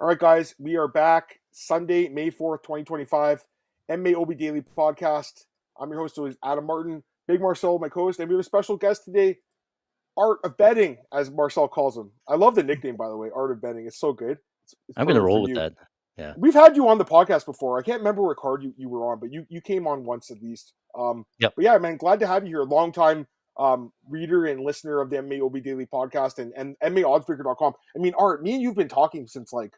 All right, guys, we are back Sunday, May 4th, 2025. MMAOB Daily Podcast. I'm your host, Adam Martin, Big Marcel, my co-host, and we have a special guest today, Art of Betting, as Marcel calls him. I love the nickname, by the way, Art of Betting. It's so good. It's I'm going to roll with that. Yeah. We've had you on the podcast before. I can't remember what card you were on, but you came on once at least. Yep. But yeah, man, glad to have you here. Long-time reader and listener of the MMAOB Daily Podcast and MMAOddsbreaker.com. I mean, Art, me and you've been talking since like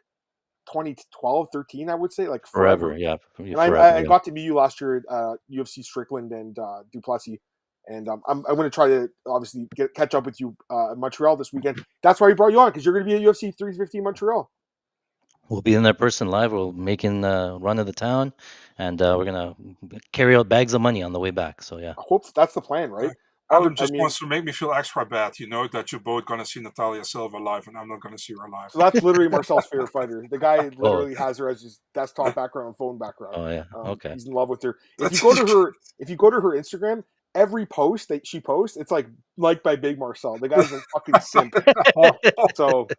2012, 13, I would say, like forever. Yeah. I got to meet you last year at UFC Strickland and Duplessis. And I'm going to try to obviously catch up with you in Montreal this weekend. That's why we brought you on, because you're going to be at UFC 350 in Montreal. We'll be in there person live. We're making the run of the town, and we're going to carry out bags of money on the way back. So, yeah. I hope that's the plan, right? Adam wants to make me feel extra bad, that you're both going to see Natalia Silva live, and I'm not going to see her live. So that's literally Marcel's favorite fighter. The guy literally has her as his desktop background and phone background. Oh, yeah. Okay. He's in love with her. If you go to her Instagram, every post that she posts, it's like liked by Big Marcel. The guy's a fucking simp. So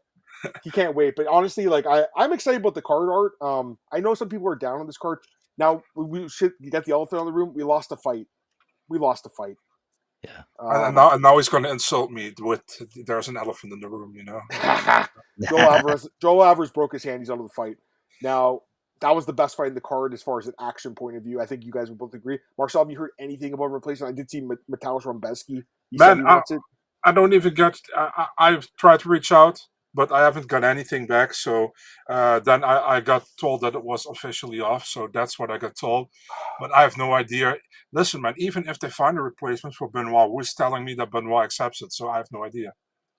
he can't wait. But honestly, like I'm excited about the card, Art. I know some people are down on this card. Now we should get the elephant in the room. We lost a fight. Yeah. And now he's going to insult me with there's an elephant in the room, Joel Alvarez broke his hand. He's out of the fight. Now, that was the best fight in the card as far as an action point of view. I think you guys would both agree. Marcel, have you heard anything about replacement? I did see Mateusz Rąbecki. Man, I don't even get... I've tried to reach out, but I haven't got anything back. So then I got told that it was officially off. So that's what I got told. But I have no idea. Listen, man, even if they find a replacement for Benoit, who's telling me that Benoit accepts it? So I have no idea.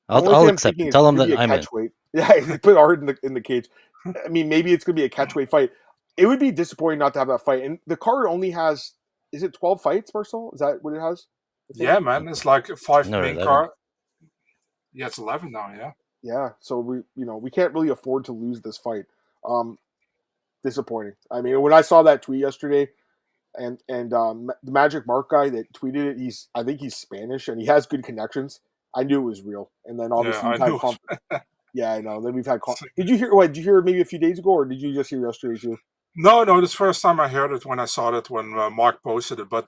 I'll accept it. Tell them that I'm in. Yeah, put Art in the cage. I mean, maybe it's going to be a catchweight fight. It would be disappointing not to have that fight. And the card only has, is it 12 fights, Marcel? Is that what it has? Yeah, man. It's like a 5 main card. Yeah, it's 11 now, yeah. Yeah, so we can't really afford to lose this fight. Disappointing. I mean, when I saw that tweet yesterday, and the Magic Mark guy that tweeted it, I think he's Spanish and he has good connections. I knew it was real. And then obviously yeah, I know. Then we've had Did you hear maybe a few days ago, or did you just hear yesterday too? No, this first time I heard it when I saw it when Mark posted it. But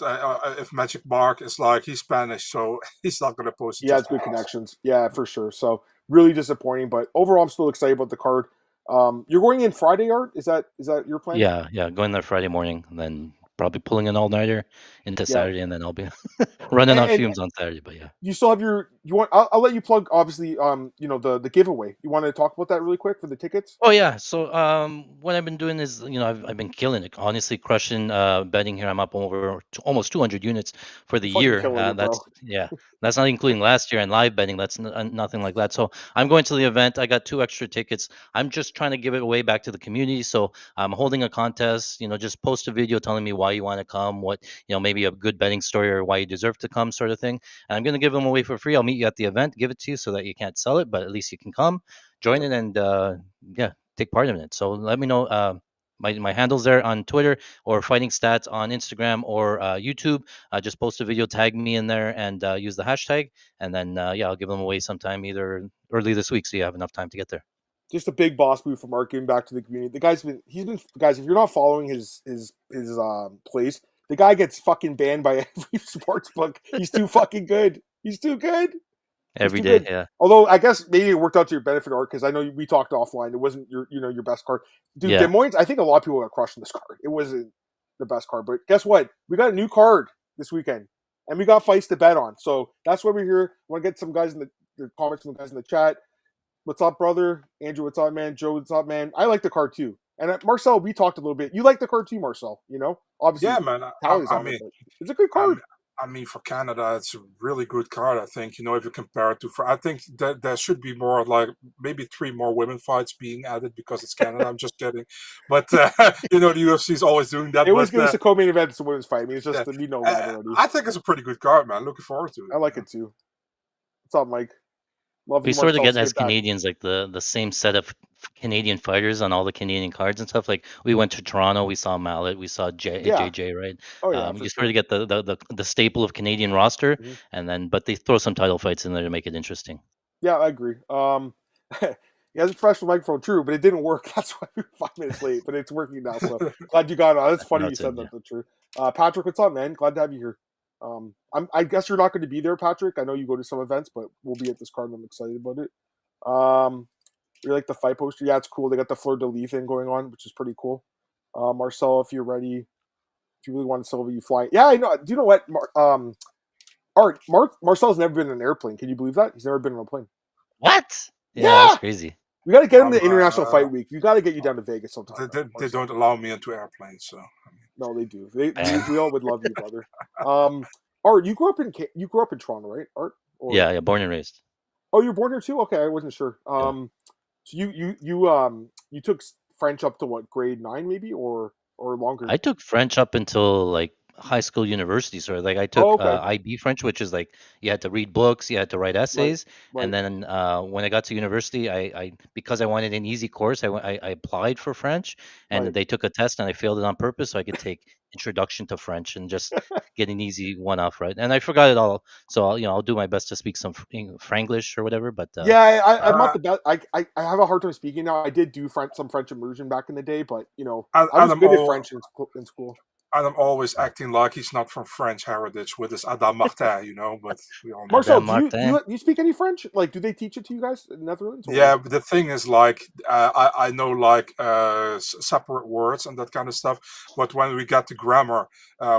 if Magic Mark is like, he's Spanish, so he's not going to post it. He has good connections. Yeah, for sure. So really disappointing, but overall I'm still excited about the card. You're going in Friday, Art? Is that your plan? Yeah, going there Friday morning, and then probably pulling an all-nighter into Saturday, and then I'll be running on fumes on Saturday. But yeah, you still have I'll let you plug obviously the giveaway. You want to talk about that really quick for the tickets? Oh yeah, so what I've been doing is I've been killing it, honestly crushing betting here. I'm up over almost 200 units for the year. That's not including last year and live betting. That's nothing like that. So I'm going to the event. I got 2 extra tickets. I'm just trying to give it away back to the community. So I'm holding a contest. Just post a video telling me why you want to come, what maybe a good betting story or why you deserve to come, sort of thing. And I'm going to give them away for free. I'll meet you at the event, give it to you so that you can't sell it, but at least you can come, join it, and take part in it. So let me know. My handle's there on Twitter or Fighting Stats on Instagram or YouTube. Just post a video, tag me in there, and use the hashtag. And then I'll give them away sometime either early this week, so you have enough time to get there. Just a big boss move from Mark giving back to the community. The guy's been guys. If you're not following his plays, the guy gets fucking banned by every sports book. He's too fucking good. He's too good. Every day, yeah. Although I guess maybe it worked out to your benefit, Art, because I know we talked offline. It wasn't your best card, dude. Des Moines. I think a lot of people got crushed in this card. It wasn't the best card, but guess what? We got a new card this weekend, and we got fights to bet on. So that's why we're here. I want to get some guys in the comments from the guys in the chat. What's up, brother? Andrew, what's up, man? Joe, what's up, man? I like the card too. And Marcel, we talked a little bit. You like the card too, Marcel? Obviously. Yeah, man. It's a good card. I mean, for Canada, it's a really good card. I think if you compare it to, I think that there should be more, like maybe 3 more women fights being added because it's Canada. I'm just kidding, but the UFC is always doing that. It was going to be a co-main event. It's a women's fight. I mean, it's just we know that already. I think it's a pretty good card, man. Looking forward to it. I like it too. What's up, Mike? We sort of get as Canadians like the same set of Canadian fighters on all the Canadian cards and stuff. Like we went to Toronto, we saw Malott, we saw JJ, right? Oh yeah. You sort of get the staple of Canadian roster, and then but they throw some title fights in there to make it interesting. Yeah, I agree. He has a professional microphone, true, but it didn't work. That's why we were 5 minutes late, but it's working now. So glad you got on. That's funny you said that. That's true. Patrick, what's up, man? Glad to have you here. I guess you're not going to be there, Patrick. I know you go to some events, but we'll be at this card, and I'm excited about it. We like the fight poster. Yeah, it's cool. They got the fleur de lis thing going on, which is pretty cool. Marcel, if you're ready, if you really want Silva, you fly. Yeah, I know. Do you know what? Marcel's never been in an airplane. Can you believe that? He's never been on a plane. What? Yeah, that's craady. We got to get him to International Fight Week. We got to get you down to Vegas sometime. They don't allow me into airplanes, so. No, they do. We all would love you, brother. Art, you grew up in Toronto, right? Art? Yeah, born and raised. Oh, you're born here too? Okay, I wasn't sure. So you took French up to what, grade 9 maybe, or longer? I took French up until like high school, university. So like I took IB French, which is like you had to read books, you had to write essays, right. And then when I got to university, I because I wanted an easy course, I applied for French, and they took a test, and I failed it on purpose so I could take Introduction to French and just get an easy one off, right? And I forgot it all, so I'll do my best to speak some Franglish or whatever. But I'm not the best. I have a hard time speaking now. I did do some French immersion back in the day, but I was good at French in school. And I'm always acting like he's not from French heritage with his Adam Martin, but we all know. Marcel, do you speak any French? Like, do they teach it to you guys in the Netherlands? Yeah, but the thing is, like, I know, like, separate words and that kind of stuff. But when we got to grammar,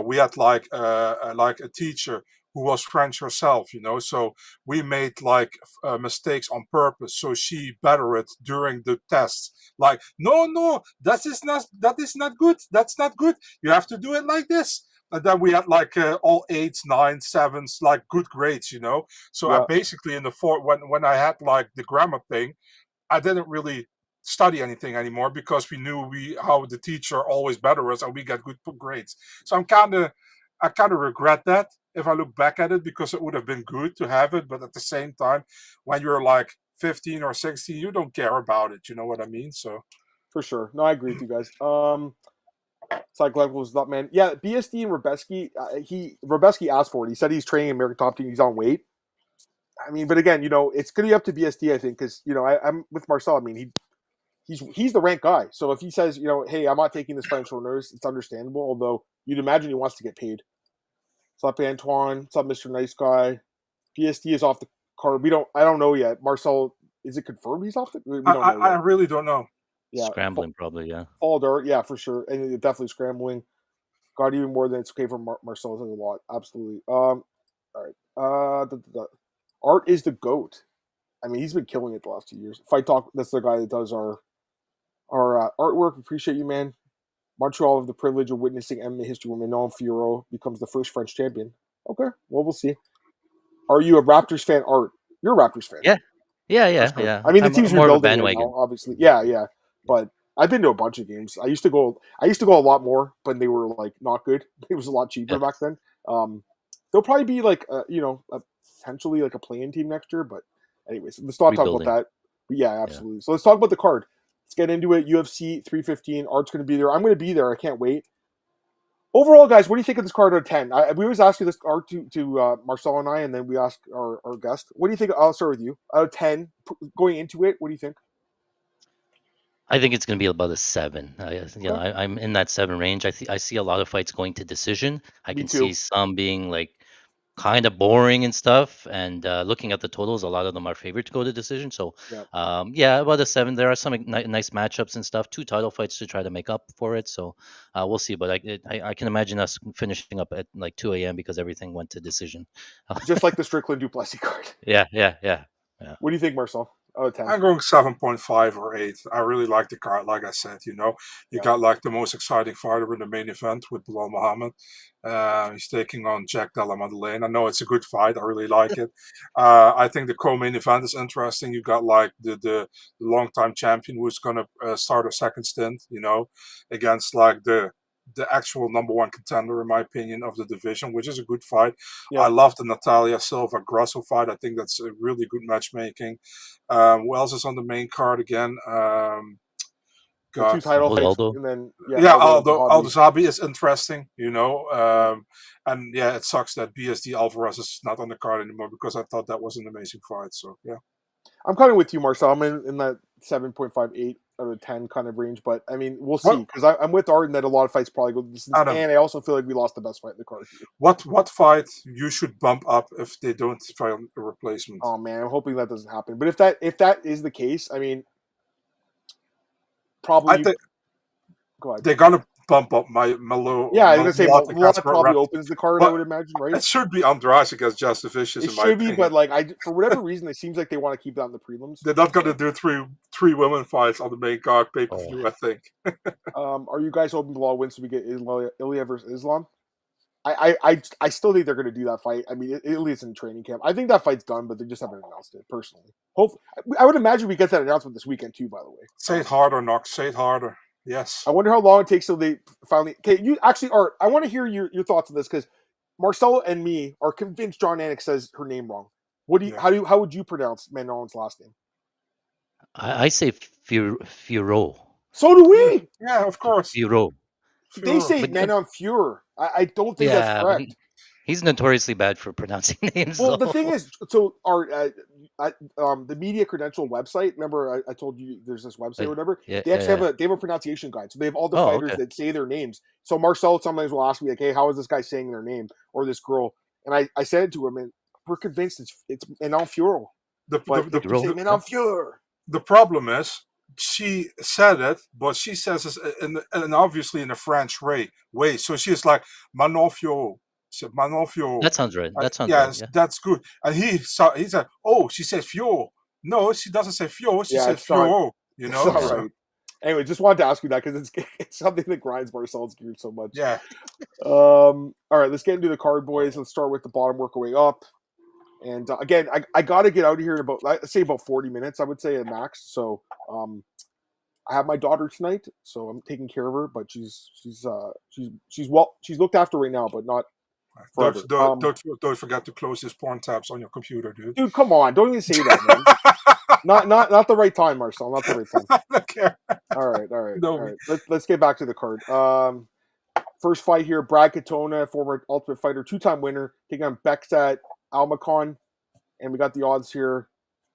we had, like a teacher who was French herself, so we made like mistakes on purpose, so she bettered it during the tests. Like, no, that is not good. That's not good. You have to do it like this. And then we had like all 8s, 9s, 7s, like good grades, So I basically in the when I had like the grammar thing, I didn't really study anything anymore because we knew how the teacher always bettered us and we got good grades. So I kind of regret that if I look back at it, because it would have been good to have it. But at the same time, when you're like 15 or 16, you don't care about it. You know what I mean? So for sure. No, I agree with you guys. Psychological was up, man. Yeah, BSD and Rebeski asked for it. He said he's training American top team. He's on weight. I mean, but again, it's going to be up to BSD, I think, because I'm with Marcel. I mean, he's the ranked guy. So if he says, hey, I'm not taking this French orders, it's understandable. Although you'd imagine he wants to get paid. What's up, Antoine? What's up, Mr. Nice Guy? BSD is off the card. I don't know yet. Marcel, is it confirmed he's off the? We don't know I really don't know. Yeah, scrambling probably. Yeah. Fall dart, yeah, for sure, and definitely scrambling. Got even more than it's okay for Marcel. It's a lot, absolutely. All right. Art is the GOAT. I mean, he's been killing it the last 2 years. Fight Talk. That's the guy that does our artwork. Appreciate you, man. Montreal have the privilege of witnessing MMA history when Manon Fiorot becomes the first French champion. Okay, well, we'll see. Are you a Raptors fan, Art? You're a Raptors fan. Yeah. Yeah. I mean, the team's rebuilding right now, obviously. Yeah. But I've been to a bunch of games. I used to go a lot more, but they were like not good. It was a lot cheaper back then. There'll probably be like potentially like a play-in team next year. But anyways, let's not talk about that. But yeah, absolutely. So let's talk about the card. Let's get into it. UFC 315. Art's going to be there. I'm going to be there. I can't wait. Overall, guys, what do you think of this card out of 10? We always ask you this, Art, to Marcel and I, and then we ask our guest. What do you think? I'll start with you. Out of 10, going into it, what do you think? I think it's going to be about a 7. I'm in that 7 range. I see a lot of fights going to decision. I can see some being like kind of boring and stuff. And looking at the totals, a lot of them are favored to go to decision. So, about a 7. There are some nice matchups and stuff. 2 title fights to try to make up for it. So we'll see. But I can imagine us finishing up at like 2 a.m. because everything went to decision. Just like the Strickland Duplessis card. Yeah. What do you think, Marcel? Oh, 10. I'm going 7.5 or 8. I really like the card. Like I said, you got like the most exciting fighter in the main event with Belal Muhammad. He's taking on Jack Della Maddalena. I know it's a good fight. I really like it. I think the co-main event is interesting. You got like the long-time champion who's going to start a second stint, against like the actual number 1 contender, in my opinion, of the division, which is a good fight. I love the Natalia Silva Grasso fight. I think that's a really good matchmaking. Who else is on the main card again? 2 title fights, Aldo. and then Aldo Zahabi is interesting, and it sucks that BSD Alvarez is not on the card anymore because I thought that was an amazing fight. So yeah, I'm kind of with you, Marcel. I'm in that 7.58 out of 10 kind of range. But I mean, we'll see, because I'm with Arden that a lot of fights probably go the distance, and I also feel like we lost the best fight in the card here. What fight you should bump up if they don't try a replacement? Oh man, I'm hoping that doesn't happen. But if that is the case, I mean, probably. I think go ahead. They're gonna bump up Malott. Yeah, I was gonna say Malott probably opens the card. I would imagine, right? It should be Andrade against Jasudavicius. It should be, but like for whatever reason, it seems like they want to keep that in the prelims. They're not gonna do three women fights on the main card pay-per-view. I think. Are you guys hoping Bilal wins so we get Ilya versus Islam? I still think they're going to do that fight. I mean, Ilya's in training camp. I think that fight's done, but they just haven't announced it personally. I would imagine we get that announcement this weekend too. By the way, say it harder, Knox. Say it harder. Yes. I wonder how long it takes till they finally. Okay, you actually, Art. I want to hear your thoughts on this, because Marcelo and me are convinced John Anik says her name wrong. What do you? Yeah. How would you pronounce Manon's last name? I say Furo. So do we. Yeah, of course. Furo. They say Manon Fuhrer. I don't think that's correct. He's notoriously bad for pronouncing names. Well, the thing is, so the media credential website. Remember, I told you there's this website or whatever. They actually have a pronunciation guide. So they have all the fighters that say their names. So Marcel sometimes will ask me like, "Hey, how is this guy saying their name or this girl?" And I said it to him, and we're convinced it's Manon Fuhrer. Manon Fuhrer. The problem is, she said it, but she says it and obviously in a French way. So she's like Manon Fuhrer. That sounds right. That sounds right. Yeah, that's good. And he said, "Oh, she says Fuhrer." No, she doesn't say Fuhrer. She says Fuhrer. You know. Right. Anyway, just wanted to ask you that because it's something that grinds Marcel's gears so much. Yeah. All right, let's get into the card, boys. Let's start with the bottom, work our way up. And again, I got to get out of here in about 40 minutes, I would say at max. So I have my daughter tonight, so I'm taking care of her. But she's looked after right now, but not. Don't forget to close these porn tabs on your computer, dude. Dude, come on! Don't even say that, man. not the right time, Marcel. Not the right time. Okay. All right. Let's get back to the card. First fight here: Brad Katona, former Ultimate Fighter, 2-time winner, taking on Bekzat Almakhan, and we got the odds here.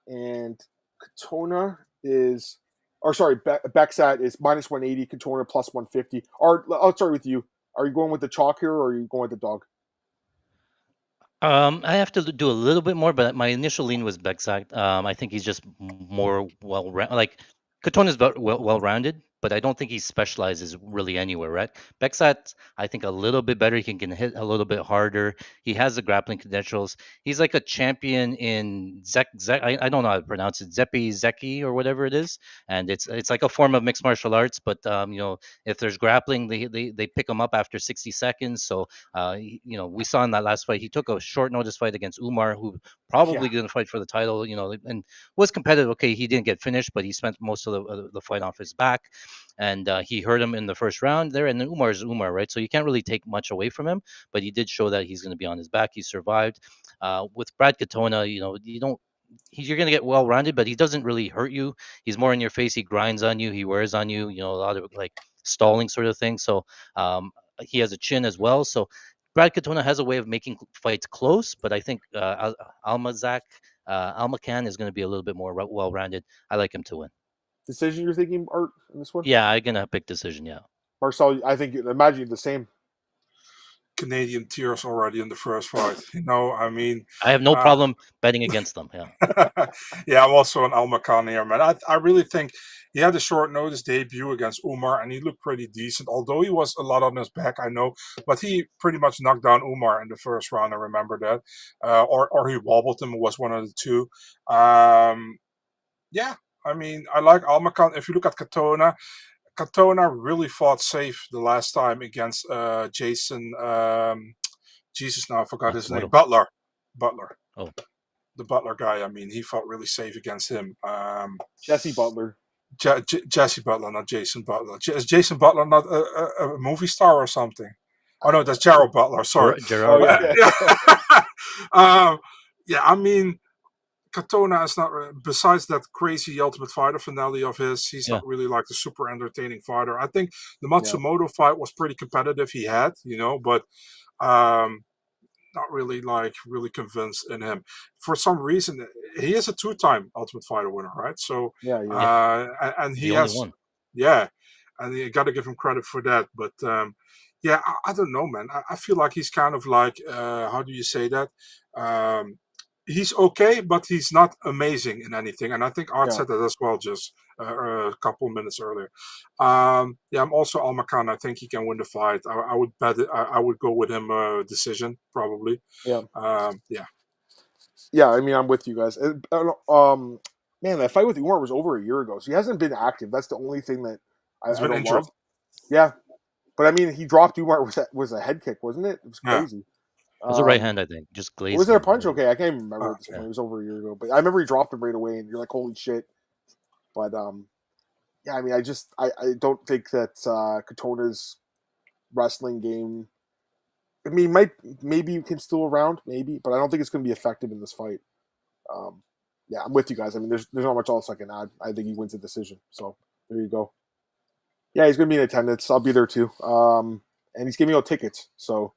And Katona is, Bekzat is -180, Katona +150. I'll start with you. Are you going with the chalk here, or are you going with the dog? I have to do a little bit more, but my initial lean was Bekzat. I think he's just more Katona's well-rounded, but I don't think he specializes really anywhere, right? Bekzat, I think a little bit better. He can hit a little bit harder. He has the grappling credentials. He's like a champion in I don't know how to pronounce it, Zeki or whatever it is. And it's like a form of mixed martial arts, but if there's grappling, they pick him up after 60 seconds. So we saw in that last fight, he took a short notice fight against Umar, who probably didn't fight for the title, and was competitive. Okay, he didn't get finished, but he spent most of the fight off his back. And he hurt him in the first round there. And then Umar is Umar, right? So you can't really take much away from him, but he did show that he's going to be on his back. He survived. With Brad Katona, you're going to get well-rounded, but he doesn't really hurt you. He's more in your face. He grinds on you. He wears on you, a lot of like stalling sort of thing. So he has a chin as well. So Brad Katona has a way of making fights close, but I think Almakhan is going to be a little bit more well-rounded. I like him to win. Decision you're thinking, Art, in this one? Yeah, I'm going to pick decision, yeah. Marcel, I think, imagine the same. Canadian tears already in the first fight. I mean... I have no problem betting against them, yeah. Yeah, I'm also an Almakhan here, man. I really think he had a short notice debut against Umar, and he looked pretty decent, although he was a lot on his back, I know. But he pretty much knocked down Umar in the first round, I remember that. Or he wobbled him, was one of the two. Yeah. I mean, I like Almakhan. If you look at Katona really fought safe the last time against Jason. Jesus, now I forgot his name. Butler. Oh, the Butler guy. I mean, he fought really safe against him. Jesse Butler. Jesse Butler, not Jason Butler. Is Jason Butler not a movie star or something? Oh no, that's Gerald Butler. Sorry. Gerald. Yeah, I mean. Katona is not, besides that crazy Ultimate Fighter finale of his, he's not really like the super entertaining fighter. I think the Matsumoto fight was pretty competitive. He had, but I not really convinced in him. For some reason, he is a 2-time Ultimate Fighter winner, right? So and he has won. Yeah, and you got to give him credit for that. But I don't know, man. I feel like he's kind of like how do you say that? He's okay, but he's not amazing in anything. And I think Art said that as well just a couple minutes earlier. I'm also Almakhan. I think he can win the fight. I would bet it. I would go with him decision probably. Yeah. Yeah, I mean, I'm with you guys. Man, that fight with Umar was over a year ago, so he hasn't been active. That's the only thing that I don't love. Yeah, but I mean, he dropped Umar was a head kick, wasn't it? It was crazy. It was a right hand, I think. Just glazed. Was it a punch? Okay, I can't even remember at this point. It was over a year ago, but I remember he dropped him right away, and you're like, holy shit. But I mean, I don't think that Katona's wrestling game. I mean, maybe you can still around, maybe, but I don't think it's going to be effective in this fight. I'm with you guys. I mean, there's not much else I can add. I think he wins the decision. So there you go. Yeah, he's going to be in attendance. I'll be there too. And he's giving out tickets. So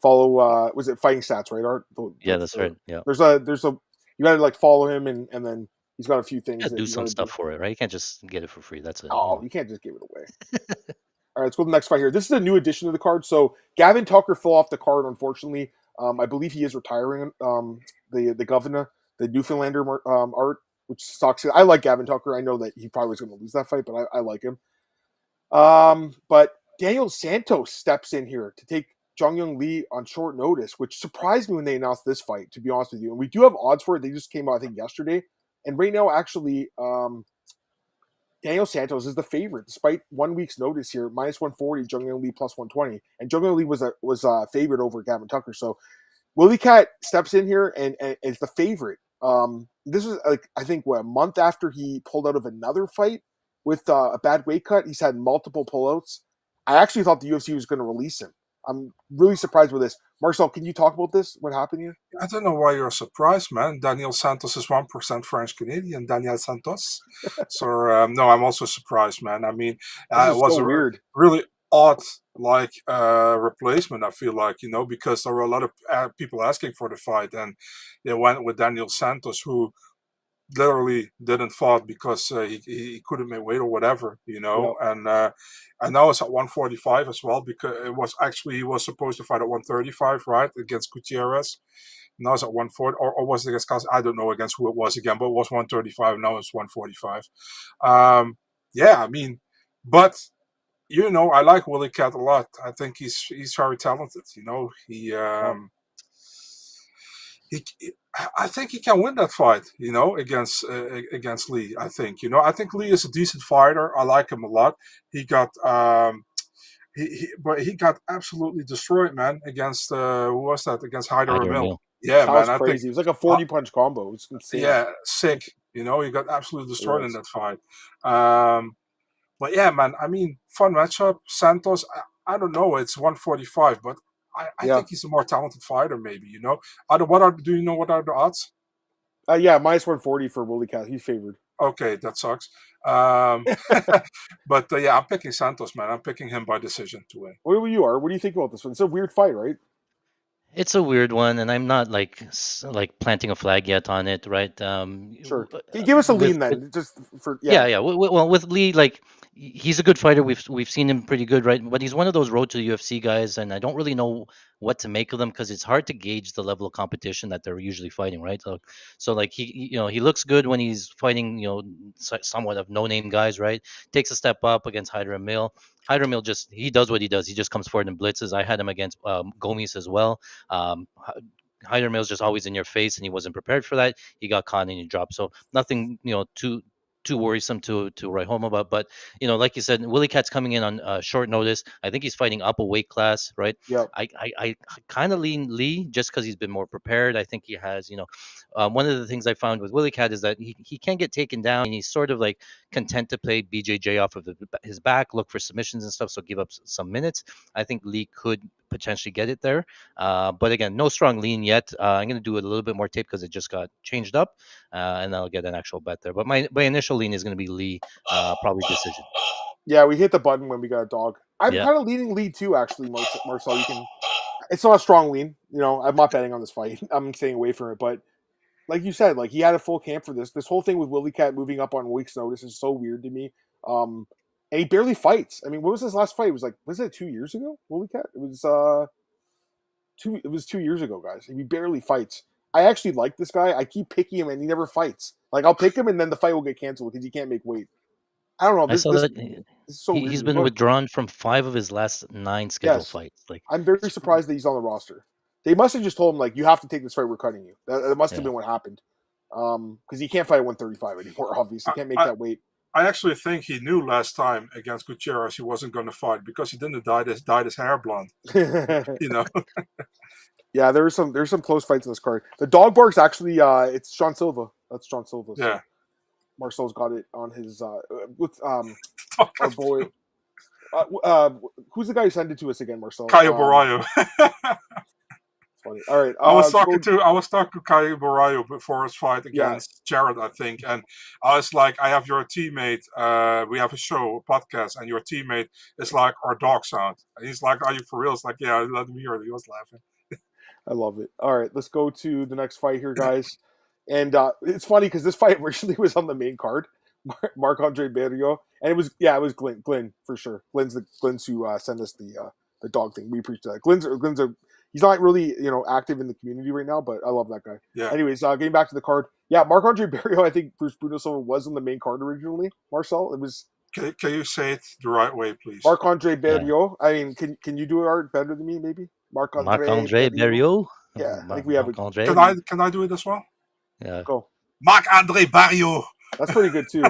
follow. Was it Fighting Stats, right, Art? That's right. Yeah. There's a. You got to like follow him, and then he's got a few things. Do some stuff for it, right? You can't just get it for free. That's it. Oh, you can't just give it away. All right, let's go to the next fight here. This is a new addition to the card. So Gavin Tucker fell off the card, unfortunately. I believe he is retiring. The governor, the Newfoundlander Art, which sucks. I like Gavin Tucker. I know that he probably was going to lose that fight, but I like him. But Daniel Santos steps in here to take JeongYeong Lee on short notice, which surprised me when they announced this fight, to be honest with you. And we do have odds for it. They just came out, I think, yesterday. And right now, actually, Daniel Santos is the favorite, despite 1 week's notice here, minus 140, JeongYeong Lee plus 120. And JeongYeong Lee was a favorite over Gavin Tucker. So Willie Cat steps in here and is the favorite. This was, I think, a month after he pulled out of another fight with a bad weight cut. He's had multiple pullouts. I actually thought the UFC was going to release him. I'm really surprised with this. Marcel, can you talk about this? What happened here? I don't know why you're surprised, man. Daniel Santos is 1% French-Canadian. Daniel Santos. So, no, I'm also surprised, man. I mean, it was so weird. Really odd, replacement, I feel like, because there were a lot of people asking for the fight, and they went with Daniel Santos, who literally didn't fight because he couldn't make weight or whatever, and now it's at 145 as well, because he was supposed to fight at 135, right, against Gutierrez. Now it's at 140, or was it against Cas? I don't know against who it was again, but it was 135, and now it's 145. I mean, but I like Willie Cat a lot. I think he's very talented. I think he can win that fight, against Lee. I think, I think Lee is a decent fighter. I like him a lot. He got, but he got absolutely destroyed, man, against who was that? Against Hyder Emil. Yeah, that was crazy. It was like a 40-punch combo. It was insane. Yeah, sick. He got absolutely destroyed in that fight. But yeah, man. I mean, fun matchup. Santos. I don't know. It's 145, but I think he's a more talented fighter, maybe, do you know what are the odds? Minus 140 for Willie Cat. He's favored. Okay, that sucks. But I'm picking Santos, man. I'm picking him by decision to win. What do you think about this one? It's a weird fight, right? It's a weird one, and I'm not like planting a flag yet on it, right? Sure. Give us a lean then, just for Well, with Lee, he's a good fighter. We've seen him pretty good, right? But he's one of those road to the UFC guys, and I don't really know what to make of them because it's hard to gauge the level of competition that they're usually fighting, right? So he looks good when he's fighting, somewhat of no-name guys, right? Takes a step up against Hyder Emil. Hyder Emil he does what he does. He just comes forward and blitzes. I had him against Gomes as well. Hyder Emil's just always in your face, and he wasn't prepared for that. He got caught and he dropped. So nothing, too worrisome to write home about. But, like you said, Willie Cat's coming in on short notice. I think he's fighting up a weight class, right? Yeah. I kind of lean Lee just because he's been more prepared. I think he has, one of the things I found with Willie Cat is that he can get taken down, and he's sort of content to play BJJ off of his back, look for submissions and stuff, so give up some minutes. I think Lee could potentially get it there. But again, no strong lean yet. I'm going to do a little bit more tape because it just got changed up, and I'll get an actual bet there. But my initial lean is going to be Lee, probably decision. Yeah, we hit the button when we got a dog. I'm kind of leaning Lee too, actually, Marcel. You can It's not a strong lean. I'm not betting on this fight. I'm staying away from it. But like you said, he had a full camp for this. This whole thing with Willie Cat moving up on a week's notice is so weird to me. And he barely fights. I mean, what was his last fight? It was was it 2 years ago? Willie Cat? It was 2 years ago, guys. He barely fights. I actually like this guy. I keep picking him, and he never fights. I'll pick him, and then the fight will get canceled because he can't make weight. I don't know. I saw that is so weird. He's been withdrawn from 5 of his last 9 scheduled fights. I'm very surprised that he's on the roster. They must have just told him, you have to take this fight, we're cutting you. That must have been what happened. Because he can't fight at 135 anymore, obviously. He can't make that weight. I actually think he knew last time against Gutierrez he wasn't going to fight because he didn't dyed his hair blonde. Yeah, there's some close fights in this card. The dog bark's actually it's Sean Silva. That's Sean Silva. So yeah. Marcel's got it on his with our boy. Who's the guy who sent it to us again, Marcel? Caio Barriault. Funny. All right. I was talking to Caio Barriault before his fight against Jared, I think, and I was like, I have your teammate. We have a show, a podcast, and your teammate is like our dog sound. And he's like, "Are you for real?" It's like, "Yeah, let me hear it." He was laughing. I love it. All right, let's go to the next fight here, guys. And it's funny because this fight originally was on the main card, Marc-Andre Barriault, and it was Glenn for sure. Glenn's who sent us the dog thing. We appreciate that. Glenn's he's not really active in the community right now, but I love that guy. Yeah. Anyways, getting back to the card. Yeah, Marc-Andre Barriault. I think Bruno Silva was on the main card originally. Marcel, it was. Can you say it the right way, please? Marc-Andre Barriault. Yeah. I mean, can you do it Art better than me? Maybe Marc-Andre Barriault. Yeah, I think we have Can I do it as well? Yeah. Go. Marc-Andre Barriault. That's pretty good too.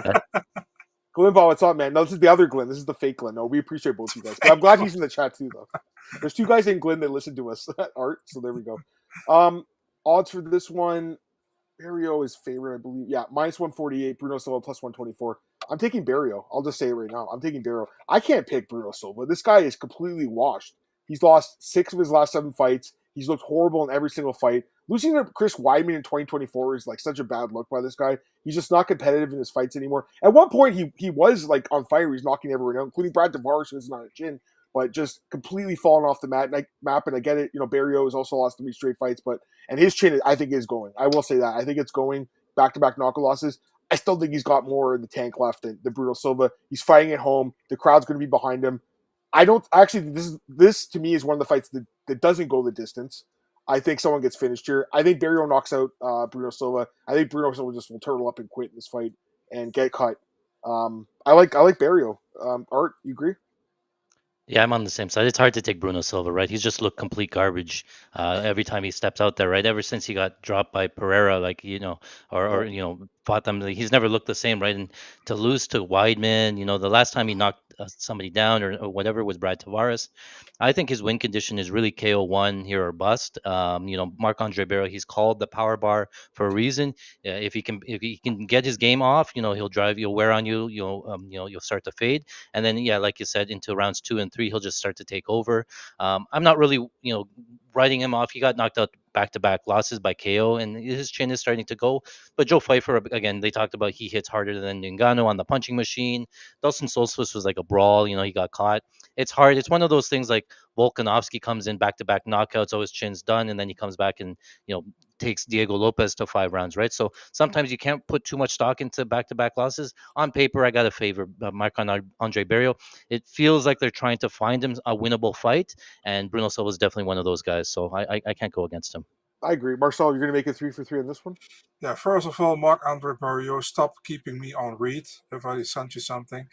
Glenn Ball, what's up, man? No, this is the other Glenn. This is the fake Glenn. No, we appreciate both you guys. But I'm glad he's in the chat too, though. There's 2 guys named Glenn that listen to us, Art. So there we go. Odds for this one, Barriault is favorite, I believe. Yeah, -148. Bruno Silva +124. I'm taking Barriault. I'll just say it right now. I'm taking Barriault. I can't pick Bruno Silva. This guy is completely washed. He's lost 6 of his last 7 fights. He's looked horrible in every single fight. Losing to Chris Weidman in 2024 is such a bad look by this guy. He's just not competitive in his fights anymore. At one point, he was on fire. He's knocking everyone out, including Brad Tavares, who's not a chin, but just completely falling off the map. And I get it. Barriault has also lost 3 straight fights, and his chin, I think, is going. I will say that. I think it's going back-to-back knockout losses. I still think he's got more in the tank left than Bruno Silva. He's fighting at home. The crowd's going to be behind him. I don't actually. This to me is one of the fights that doesn't go the distance. I think someone gets finished here. I think Barriault knocks out Bruno Silva. I think Bruno Silva just will turtle up and quit in this fight and get cut. I like Barriault. Art, you agree? Yeah, I'm on the same side. It's hard to take Bruno Silva, right? He's just looked complete garbage every time he steps out there, right? Ever since he got dropped by Pereira, or fought them, he's never looked the same, right? And to lose to Weidman, the last time he knocked somebody down or whatever was Brad Tavares. I think his win condition is really KO1 here or bust. Marc-Andre Barriault, he's called the power bar for a reason. If he can get his game off, he'll wear on you. You'll start to fade, and then like you said, into rounds 2 and 3, he'll just start to take over. I'm not really writing him off. He got knocked out back-to-back losses by KO, and his chin is starting to go. But Joe Pfeiffer, again, they talked about he hits harder than Ngannou on the punching machine. Dustin Solsvis was like a brawl. He got caught. It's hard. It's one of those things like Volkanovski comes in back-to-back knockouts, his chin's done, and then he comes back and takes Diego Lopez to 5 rounds, right? So sometimes you can't put too much stock into back-to-back losses. On paper, I got to favor Marc-Andre Barriault. It feels like they're trying to find him a winnable fight, and Bruno Silva is definitely one of those guys, so I can't go against him. I agree. Marcel, you're going to make it 3 for 3 on this one? Yeah, first of all, Marc-Andre Barriault, stop keeping me on read if I sent you something.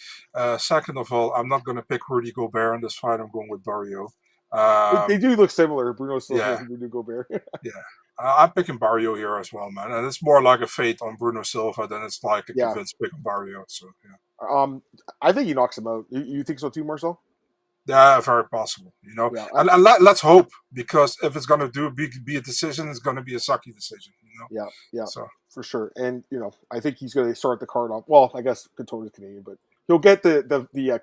Second of all, I'm not going to pick Rudy Gobert in this fight. I'm going with Barriault. They do look similar, Bruno Silva and Rudy Gobert. Yeah. I'm picking Barriault here as well, man. And it's more like a fate on Bruno Silva than it's like a convinced pick on Barriault. So, yeah. I think he knocks him out. You think so too, Marcel? Yeah, very possible. Yeah. And let's hope, because if it's going to be a decision, it's going to be a sucky decision. Yeah. So for sure, and I think he's going to start the card off. Well, I guess Katona's Canadian, but he'll get the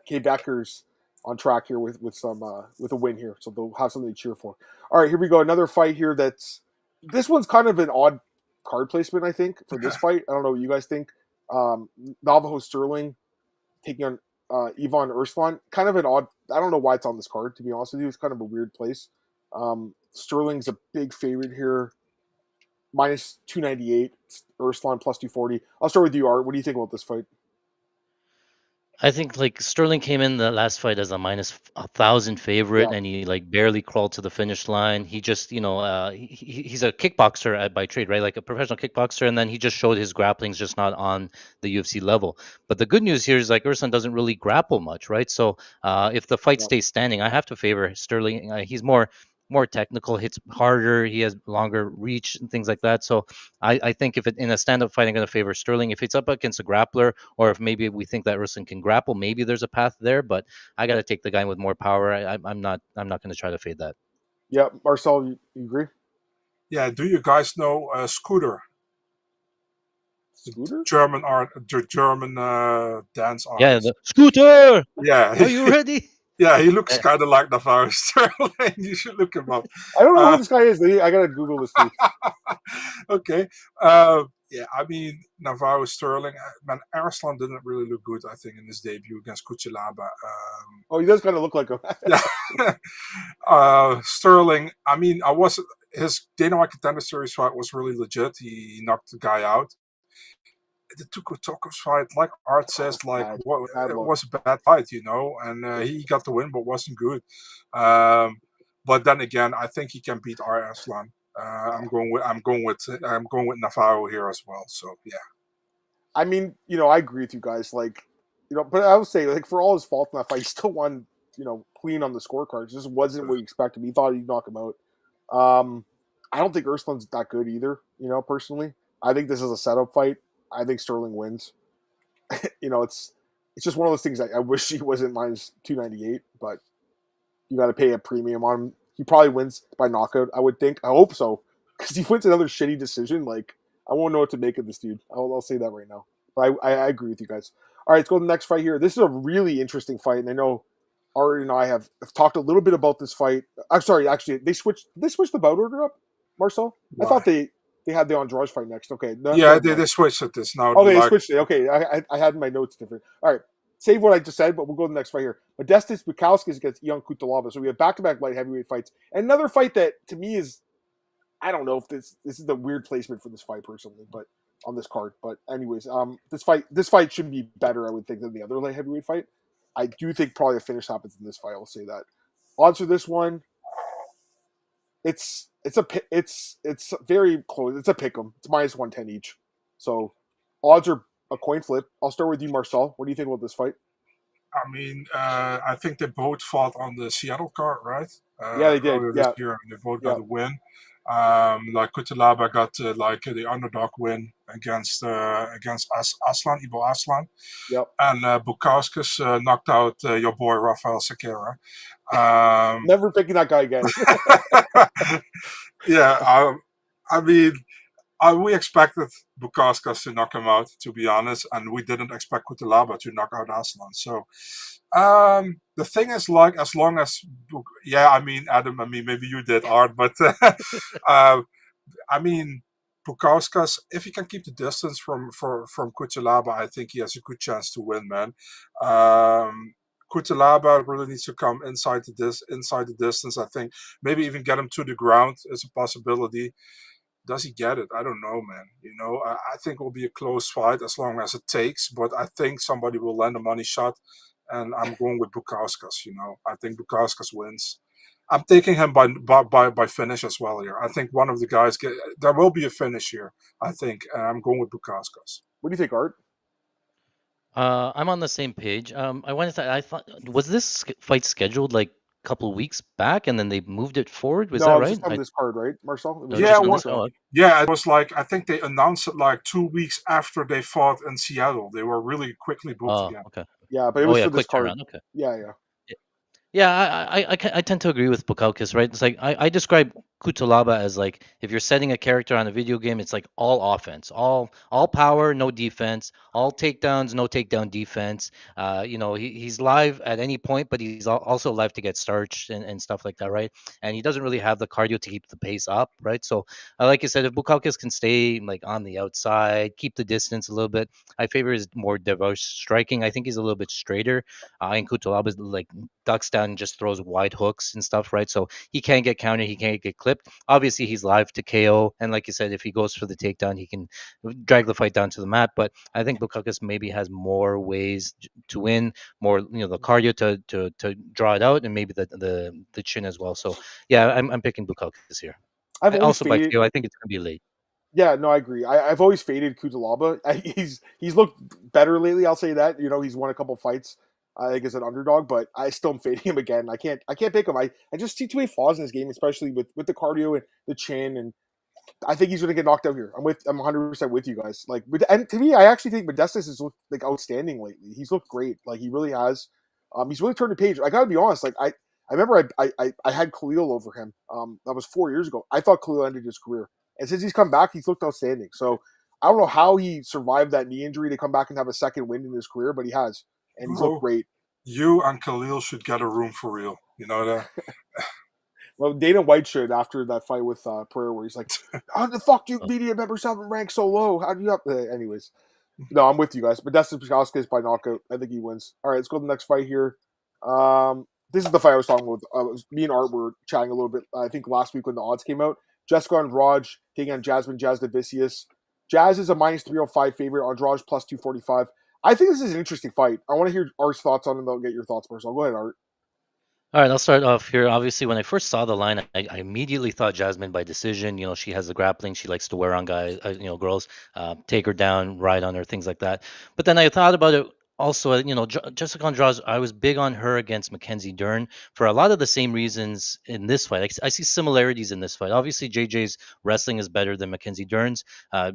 Quebecers on track here with a win here, so they'll have something to cheer for. All right, here we go. Another fight here. This one's kind of an odd card placement, I think, for this fight. I don't know what you guys think. Navajo Stirling taking on Ivan Erslan. Kind of an odd. I don't know why it's on this card, to be honest with you. It's kind of a weird place. Stirling's a big favorite here. Minus 298. Erslan plus 240. I'll start with you, Art. What do you think about this fight? I think like Stirling came in the last fight as a minus 1,000 favorite, and he like barely crawled to the finish line. He just, he's a kickboxer by trade, right? Like a professional kickboxer, and then he just showed his grappling's just not on the UFC level. But the good news here is like Erslan doesn't really grapple much, right? So if the fight stays standing, I have to favor Stirling. He's more technical, hits harder, he has longer reach and things like that. So I think if it in a stand-up fight, I'm going to favor Stirling. If it's up against a grappler, or if maybe we think that Erslan can grapple, maybe there's a path there. But I got to take the guy with more power. I'm not going to try to fade that. Yeah, Marcel, you agree? Yeah. Do you guys know Scooter? Scooter? The German dance artist. Yeah, the Scooter. Yeah. Are you ready? Yeah, he looks kind of like Navarro Sterling. You should look him up. I don't know who this guy is. I gotta Google this too. Okay. Yeah, I mean, Navarro Sterling. Man, Erslan didn't really look good, I think, in his debut against Cutelaba. He does kind of look like him. Yeah. Sterling, I mean, his Dana White Contender Series fight was really legit. He knocked the guy out. The Tukutokus fight, like Art says, it was a bad fight, and he got the win, but wasn't good. But then again, I think he can beat Erslan. I'm going with Navarro here as well. So yeah. I mean, I agree with you guys. Like, but I would say, like, for all his faults in that fight, he still won, clean on the scorecards. Just wasn't what he expected. He thought he'd knock him out. I don't think Erslan's that good either. Personally, I think this is a setup fight. I think Stirling wins. It's just one of those things. I wish he wasn't minus 298, but you got to pay a premium on him. He probably wins by knockout, I would think. I hope so, because he wins another shitty decision. Like, I won't know what to make of this dude. I'll say that right now. But I agree with you guys. All right, let's go to the next fight here. This is a really interesting fight, and I know Art and I have talked a little bit about this fight. I'm sorry, actually, they switched the bout order up, Marcel? Why? I thought they had the Andrade fight next. Okay. They switched at this now. Oh, they switched it. Okay. I had my notes different. All right. Save what I just said, but we'll go to the next fight here. Modestas Bukauskas against young Cutelaba. So we have back-to-back light heavyweight fights. And another fight that, to me, is... I don't know if this is the weird placement for this fight, personally, but on this card. But anyways, this fight should be better, I would think, than the other light heavyweight fight. I do think probably a finish happens in this fight. I'll say that. Odds for this one... It's very close. It's a pick'em. It's minus 110 each. So odds are a coin flip. I'll start with you, Marcel. What do you think about this fight? I mean, I think they both fought on the Seattle card, right? Yeah, they did. This year, and they both got a win. Like Cutelaba got the underdog win against Aslan, Ibo Aslan. Yep. And Bukauskas knocked out your boy Rafael Sequeira. Never picking that guy again. Yeah, I mean, we expected Bukauskas to knock him out, to be honest, and we didn't expect Cutelaba to knock out Aslan. So the thing is, like, as long as, Adam, maybe you did, Art, but Bukauskas, if he can keep the distance from Cutelaba, I think he has a good chance to win, man. Cutelaba really needs to come inside the distance. I think maybe even get him to the ground is a possibility. Does he get it? I don't know, man. I think it will be a close fight as long as it takes, but I think somebody will land a money shot, and I'm going with Bukauskas. I think Bukauskas wins. I'm taking him by finish as well here. I think one of the guys there will be a finish here. I think I'm going with Bukauskas. What do you think, Art? I'm on the same page. I thought, was this fight scheduled like a couple of weeks back, and then they moved it forward? Was that right? Just on this card, right, Marcel? It was like, I think they announced it like 2 weeks after they fought in Seattle. They were really quickly booked again. Okay. Yeah, but it was for this card. Okay. Yeah. Yeah, I tend to agree with Bukauskas, right? It's like I describe Cutelaba as like if you're setting a character on a video game, it's like all offense, all power, no defense, all takedowns, no takedown defense. He's live at any point, but he's also live to get starched and stuff like that, right? And he doesn't really have the cardio to keep the pace up, right? So, like I said, if Bukauskas can stay like on the outside, keep the distance a little bit, I favor his more diverse striking. I think he's a little bit straighter. And Cutelaba like ducks down and just throws wide hooks and stuff, right? So he can't get countered, he can't get clipped. Obviously, he's live to KO, and like you said, if he goes for the takedown, he can drag the fight down to the mat. But I think Bukauskas maybe has more ways to win, more the cardio to draw it out, and maybe the chin as well. So yeah, I'm picking Bukauskas here. Also by KO, I think it's gonna be late. Yeah, no, I agree. I've always faded Cutelaba. He's looked better lately. I'll say that. He's won a couple fights. I think as an underdog, but I still am fading him again. I can't pick him. I just see too many flaws in his game, especially with the cardio and the chin, and I think he's going to get knocked out here. I'm 100% with you guys. And to me, I actually think Modestas has looked like outstanding lately. He's looked great. Like he really has. He's really turned the page. I got to be honest. Like I remember I had Khalil over him. That was 4 years ago. I thought Khalil ended his career. And since he's come back, he's looked outstanding. So I don't know how he survived that knee injury to come back and have a second win in his career, but he has. And he's looked great. You and Khalil should get a room for real. You know that? Well, Dana White should after that fight with Pereira where he's like, how the fuck do you media members have him ranked so low? How do you have... Anyways. No, I'm with you guys. But that's the Bukauskas by knockout. I think he wins. All right, let's go to the next fight here. This is the fight I was talking about. Me and Art were chatting a little bit, I think, last week when the odds came out. Jessica Andrade taking on Jasmine Jasudavicius. Jazz is a minus 305 favorite. Andrade plus 245. I think this is an interesting fight. I want to hear Art's thoughts on it, and I'll get your thoughts first. I'll go ahead, Art. All right, I'll start off here. Obviously, when I first saw the line, I immediately thought Jasmine by decision. She has the grappling. She likes to wear on guys, girls, take her down, ride on her, things like that. But then I thought about it also, Jessica Andrade, I was big on her against Mackenzie Dern for a lot of the same reasons in this fight. I see similarities in this fight. Obviously, JJ's wrestling is better than Mackenzie Dern's.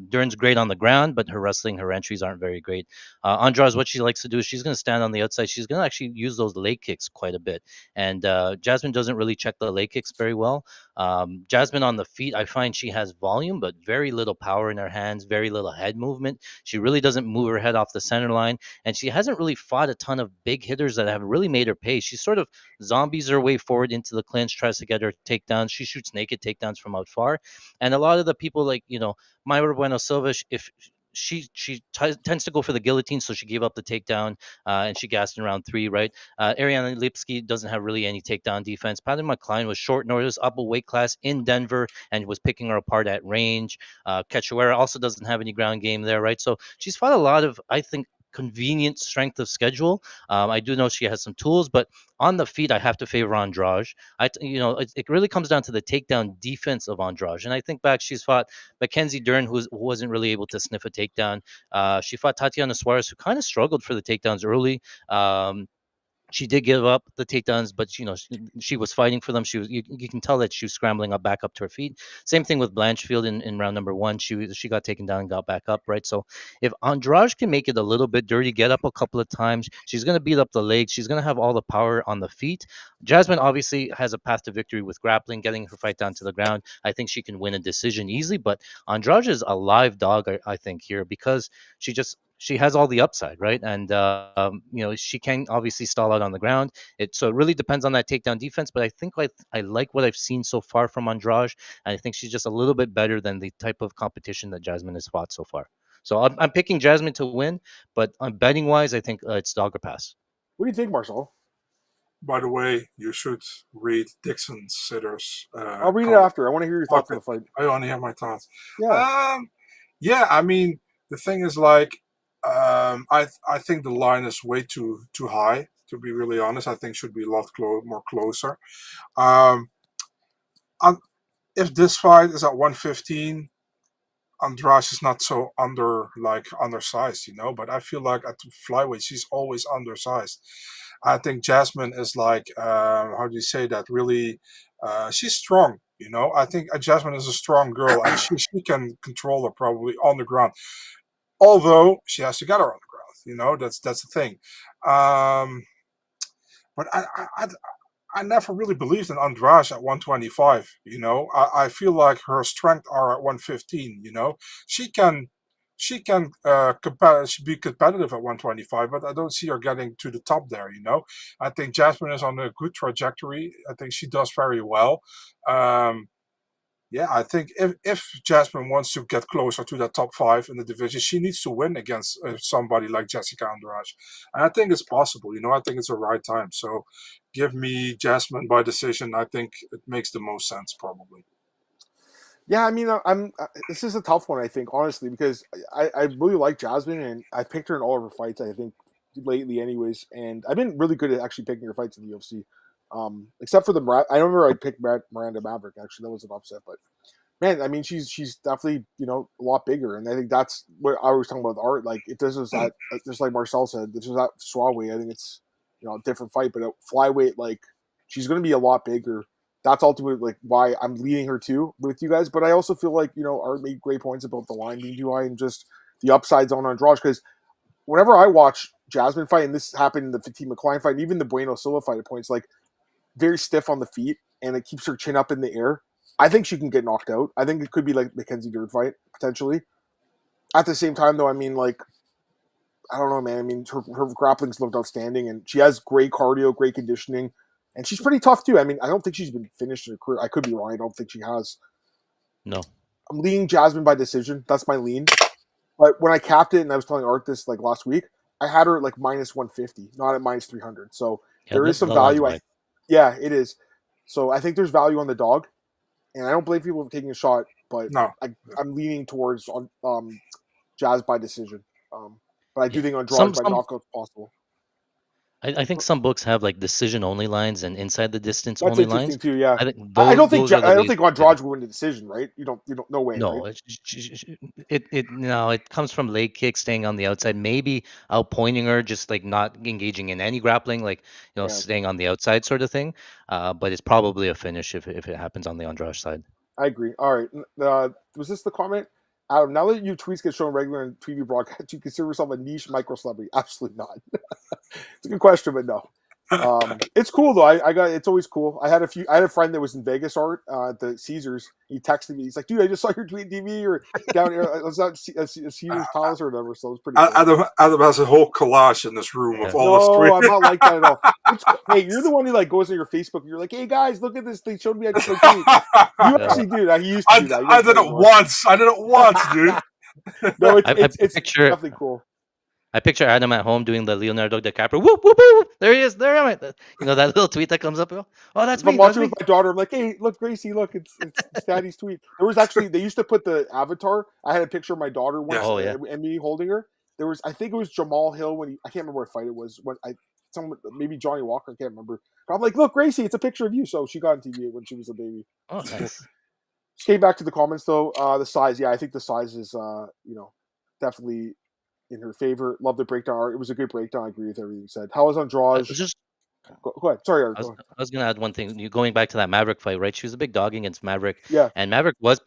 Dern's great on the ground, but her wrestling, her entries aren't very great. Andrade, what she likes to do is she's going to stand on the outside. She's going to actually use those leg kicks quite a bit. And Jasmine doesn't really check the leg kicks very well. Jasmine on the feet, I find she has volume, but very little power in her hands, very little head movement. She really doesn't move her head off the center line. And she hasn't really fought a ton of big hitters that have really made her pay. She sort of zombies her way forward into the clinch, tries to get her takedowns. She shoots naked takedowns from out far. And a lot of the people like, Mayra Bueno Silva, if she tends to go for the guillotine, so she gave up the takedown and she gassed in round 3, right? Ariane Lipski doesn't have really any takedown defense. Patty McCline was short notice, up a weight class in Denver, and was picking her apart at range. Cachoeira also doesn't have any ground game there, right? So she's fought a lot of, I think, convenient strength of schedule. I do know she has some tools, but on the feet, I have to favor Andrade. It really comes down to the takedown defense of Andrade. And I think back, she's fought Mackenzie Dern, who wasn't really able to sniff a takedown. She fought Tatiana Suarez, who kind of struggled for the takedowns early. She did give up the takedowns, but she was fighting for them. She was you can tell that she was scrambling up back up to her feet. Same thing with Blanchfield in round number 1. She got taken down and got back up, right? So if Andrade can make it a little bit dirty, get up a couple of times, she's going to beat up the legs. She's going to have all the power on the feet. Jasmine obviously has a path to victory with grappling, getting her fight down to the ground. I think she can win a decision easily, but Andrade is a live dog, I think, here, because she has all the upside, right? And she can obviously stall out on the ground. So it really depends on that takedown defense. But I think I like what I've seen so far from Andrade, and I think she's just a little bit better than the type of competition that Jasmine has fought so far. So I'm picking Jasmine to win, but on betting wise, I think it's dog or pass. What do you think, Marcel? By the way, you should read Dixon Sitter's. I'll read it after. I want to hear your thoughts on the fight. I want to hear my thoughts. Yeah. I mean, the thing is, like, I think the line is way too high. To be really honest, I think should be a lot more closer. If this fight is at 115, Andrade is not so undersized, But I feel like at flyweight she's always undersized. I think Jasmine is like how do you say that? Really, she's strong. I think Jasmine is a strong girl, and she can control her probably on the ground. Although she has to get her on the ground, that's the thing. But I never really believed in Andrade at 125. You know, I feel like her strength are at 115. You know, she can be competitive at 125, but I don't see her getting to the top there. You know, I think Jasmine is on a good trajectory. I think she does very well. Yeah, I think if Jasmine wants to get closer to that top 5 in the division, she needs to win against somebody like Jessica Andrade. And I think it's possible. You know, I think it's the right time. So give me Jasmine by decision. I think it makes the most sense, probably. Yeah, I mean, this is a tough one, I think, honestly, because I really like Jasmine, and I picked her in all of her fights, I think, lately anyways. And I've been really good at actually picking her fights in the UFC. Except for I remember I picked Miranda Maverick, actually. That was an upset, but man, I mean, she's definitely, you know, a lot bigger, and I think that's what I was talking about with Art. Like, if this was that, just like Marcel said, this was that strawweight, I think it's, you know, a different fight. But at flyweight, like, she's going to be a lot bigger. That's ultimately like why I'm leading her too with you guys. But I also feel like, you know, Art made great points about the line being too high and just the upsides on Andrade. Because whenever I watch Jasmine fight, and this happened in the Fatih McLean fight, and even the Bueno Silva fight at points, like, very stiff on the feet, and it keeps her chin up in the air. I think she can get knocked out. I think it could be like Mackenzie Dern fight, potentially. At the same time, though, I mean, like, I don't know, man. I mean, her grappling's looked outstanding, and she has great cardio, great conditioning, and she's pretty tough, too. I mean, I don't think she's been finished in her career. I could be wrong. I don't think she has. No. I'm leaning Jasmine by decision. That's my lean. But when I capped it, and I was telling Art this, like, last week, I had her at, like, minus 150, not at minus 300. So there is some value. Yeah, it is. So I think there's value on the dog. And I don't blame people for taking a shot, but no. I'm leaning towards Jazz by decision. But I do think Andrade by knockout is possible. I think some books have like decision only lines and inside the distance only lines. Too, yeah. I think I don't think Andrade will win the decision, right? You don't no way. No, right? it comes from leg kick, staying on the outside, maybe outpointing her, just like not engaging in any grappling, like, you know, staying on the outside sort of thing. But it's probably a finish if it happens on the Andrade side. I agree. All right, was this the comment? Adam, now that your tweets get shown regular in TV broadcasts, you consider yourself a niche micro celebrity? Absolutely not. It's a good question, but no. It's cool though. It's always cool. I had a friend that was in Vegas, Art, at the Caesars. He texted me. He's like, "Dude, I just saw your tweet TV or down here. I was at Caesars Palace or whatever." So it's pretty cool. Adam has a whole collage in this room of all the tweets. I'm not like that at all. Hey, you're the one who like goes to your Facebook and you're like, "Hey guys, look at this. They showed me I just like tweet." You actually do that. He used to do that. I did it once, dude. No, it's definitely cool. I picture Adam at home doing the Leonardo DiCaprio. Whoop, whoop, whoop. There he is. There am I. You know, that little tweet that comes up. Oh, that's me. I'm watching with my daughter. I'm like, hey, look, Gracie, look, it's Daddy's tweet. There was actually, they used to put the avatar. I had a picture of my daughter once and me holding her. There was, I think it was Jamal Hill I can't remember what fight it was. Maybe Johnny Walker, I can't remember. But I'm like, look, Gracie, it's a picture of you. So she got on TV when she was a baby. Oh, nice. She came back to the comments though. The size, I think the size is, definitely in her favor. Love the breakdown, Art. It was a good breakdown. I agree with everything you said. How was Andrade? Go ahead. Sorry, Art. I was going to add one thing. Going back to that Maverick fight, right? She was a big dog against Maverick. Yeah. And Maverick was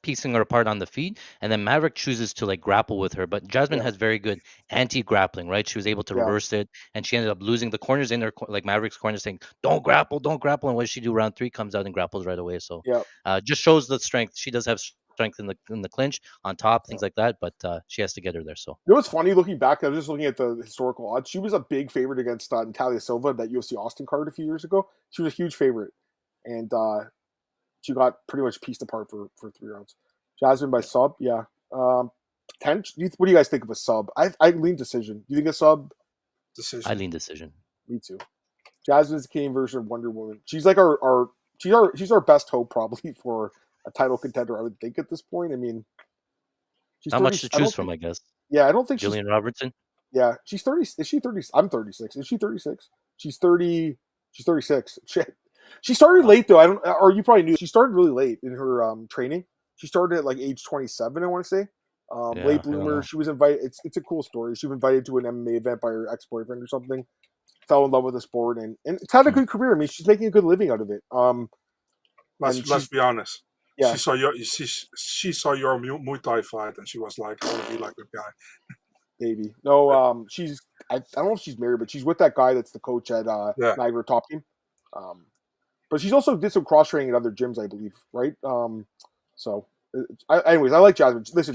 piecing her apart on the feet. And then Maverick chooses to like grapple with her. But Jasmine has very good anti-grappling, right? She was able to reverse it. And she ended up losing the corners in her, like Maverick's corner, saying, don't grapple. And what does she do? Round 3 comes out and grapples right away. So just shows the strength. She does have strength in the clinch, on top, things like that, but she has to get her there. So you know what's funny, looking back, I was just looking at the historical odds. She was a big favorite against Natalia Silva, that UFC Austin card a few years ago. She was a huge favorite, and she got pretty much pieced apart for 3 rounds. Jasmine by sub, what do you guys think of a sub? I lean decision. Do you think a sub? Decision. I lean decision. Me too. Jasmine's the Canadian version of Wonder Woman. She's like she's our best hope probably for a title contender, I would think, at this point. I mean, she's not much to choose from, I guess. Yeah, I don't think Jillian Robertson. Yeah, she's 30. Is she 30? I'm 36. Is she 36? She's 30. She's 36. Shit. She started late though. Or you probably knew. She started really late in her training. She started at like age 27, I want to say. Late bloomer. She was invited. It's a cool story. She was invited to an MMA event by her ex-boyfriend or something. Fell in love with the sport and it's had a good career. I mean, she's making a good living out of it. Let's be honest. Yeah. She saw your Muay Thai fight and she was like, I want to be like that guy. Maybe. No, she's I don't know if she's married, but she's with that guy that's the coach at Niagara Top Team. But she's also did some cross training at other gyms, I believe, right? So, anyways, I like Jasmine. Listen,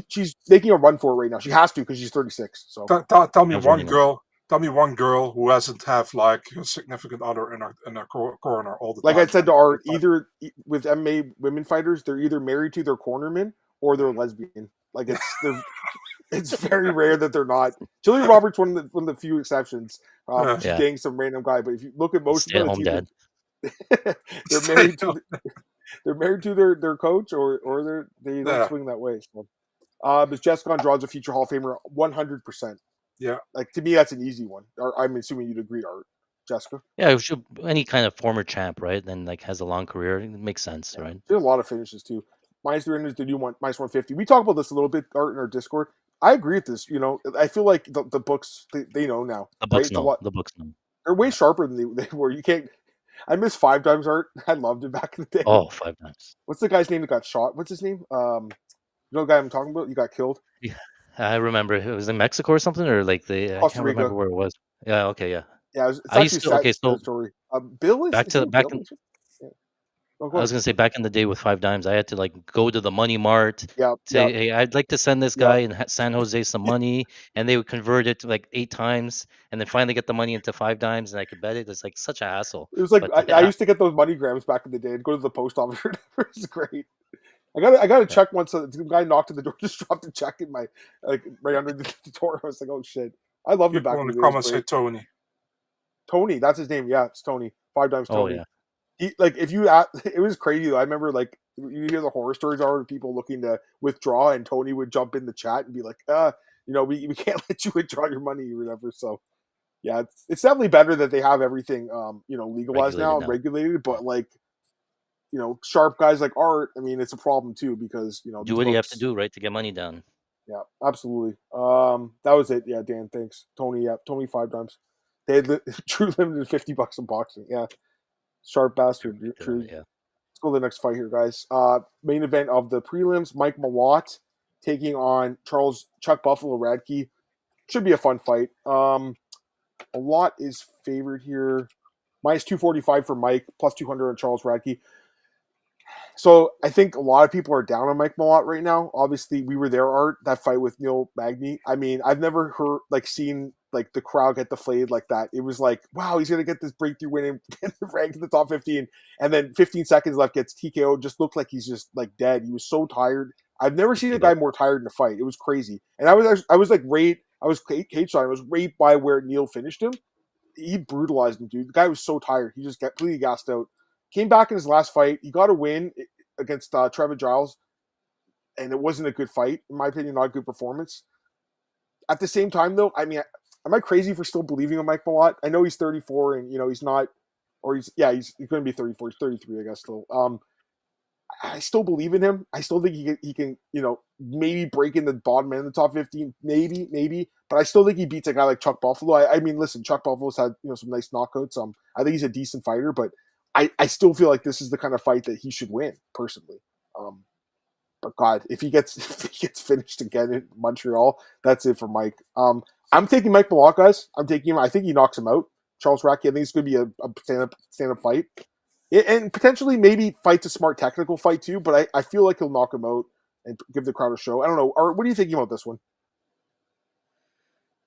she's making a run for it right now. She has to because she's 36. So, tell me one girl. Tell me one girl who hasn't have like a significant other in her corner all the time. Like I said to Art, either with MMA women fighters, they're either married to their cornerman or they're lesbian. Like it's very rare that they're not. Julia Roberts one of the few exceptions. She's dating some random guy, but if you look at most of the team, they're married to their coach or they don't swing that way. So, but Jessica Andrade's a future Hall of Famer, 100%. Yeah, like to me that's an easy one. I'm assuming you'd agree, Art. Jessica. Yeah, any kind of former champ, right? Then like has a long career, it makes sense, right? There's a lot of finishes too. -300 is the new one, -150. We talk about this a little bit, Art, in our Discord. I agree with this. I feel like the books they know now. The books know. The books know. They're way sharper than they were. You can't. I miss 5 times, Art. I loved it back in the day. Oh, 5 times. What's the guy's name that got shot? What's his name? You know the guy I'm talking about? He got killed. Yeah, I remember. It was in Mexico or something, or like I can't remember where it was. Yeah. Okay. Yeah. Yeah. It's actually a sad story. Bill is back to back. In, I was gonna say back in the day with 5 dimes, I had to like go to the money mart, say, hey, I'd like to send this guy in San Jose some money, and they would convert it to like 8 times, and then finally get the money into 5 dimes, and I could bet it. It's like such a hassle. It was like I used to get those money grams back in the day and go to the post office. It was great. I got to check once. The guy knocked at the door, just dropped a check in my right under the door. I was like, oh shit! I love the back. In the comments say Tony. Tony, that's his name. Yeah, it's Tony. 5 times Tony. Oh he yeah. It was crazy though. I remember like you hear the horror stories of people looking to withdraw, and Tony would jump in the chat and be like, we can't let you withdraw your money or whatever. So yeah, it's definitely better that they have everything legalized now and regulated, but like sharp guys like Art, I mean, it's a problem too because do what you have to do, right, to get money down. Yeah, absolutely. That was it. Yeah, Dan, thanks. Tony, yeah, Tony 5 times. They had true limited $50 in boxing. Yeah, sharp bastard. True. Yeah. Let's go to the next fight here, guys. Main event of the prelims: Mike Malott taking on Chuck Buffalo Radke. Should be a fun fight. Malott is favored here. -245 for Mike, +200 on Charles Radke. So I think a lot of people are down on Mike Malott right now. Obviously, we were there, Art, that fight with Neil Magny. I mean, I've never seen the crowd get deflated like that. It was like, wow, he's gonna get this breakthrough win and get ranked in the top 15, and then 15 seconds left, gets TKO. Just looked like he's just like dead. He was so tired. I've never seen a guy more tired in a fight. It was crazy, and I was like I was right by where Neil finished him. He brutalized him, dude. The guy was so tired. He just got completely gassed out. Came back in his last fight. He got a win against Trevor Giles, and it wasn't a good fight, in my opinion, not a good performance. At the same time, though, I mean, am I crazy for still believing in Mike Malott? I know he's 34, and he's not, or he's going to be 34. He's 33, I guess. Still, I still believe in him. I still think he can maybe break in the bottom end of the top 15, maybe. But I still think he beats a guy like Chuck Buffalo. I mean, listen, Chuck Buffalo's had some nice knockouts. I think he's a decent fighter, but I still feel like this is the kind of fight that he should win, personally. But God, if he gets finished again in Montreal, that's it for Mike. I'm taking Mike Malott, guys. I'm taking him. I think he knocks him out. Charles Radke, I think it's going to be a stand-up fight. And potentially maybe fights a smart technical fight too, but I feel like he'll knock him out and give the crowd a show. I don't know. Art, what are you thinking about this one?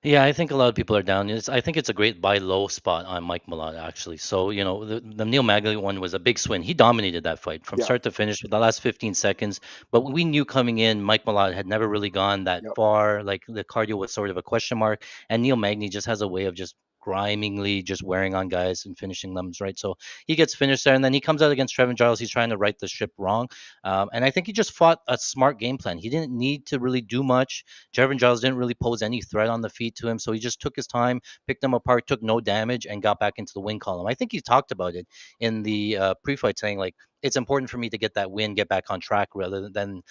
Yeah, I think a lot of people are down. I think it's a great buy low spot on Mike Malott, actually. So, the Neil Magny one was a big swing. He dominated that fight from start to finish with the last 15 seconds. But we knew coming in, Mike Malott had never really gone that far. Like, the cardio was sort of a question mark. And Neil Magny just has a way of just grimingly just wearing on guys and finishing them, right? So he gets finished there, and then he comes out against Trevin Giles. He's trying to right the ship wrong. And I think he just fought a smart game plan. He didn't need to really do much. Trevin Giles didn't really pose any threat on the feet to him, so he just took his time, picked them apart, took no damage, and got back into the win column. I think he talked about it in the pre-fight, saying, like, it's important for me to get that win, get back on track rather than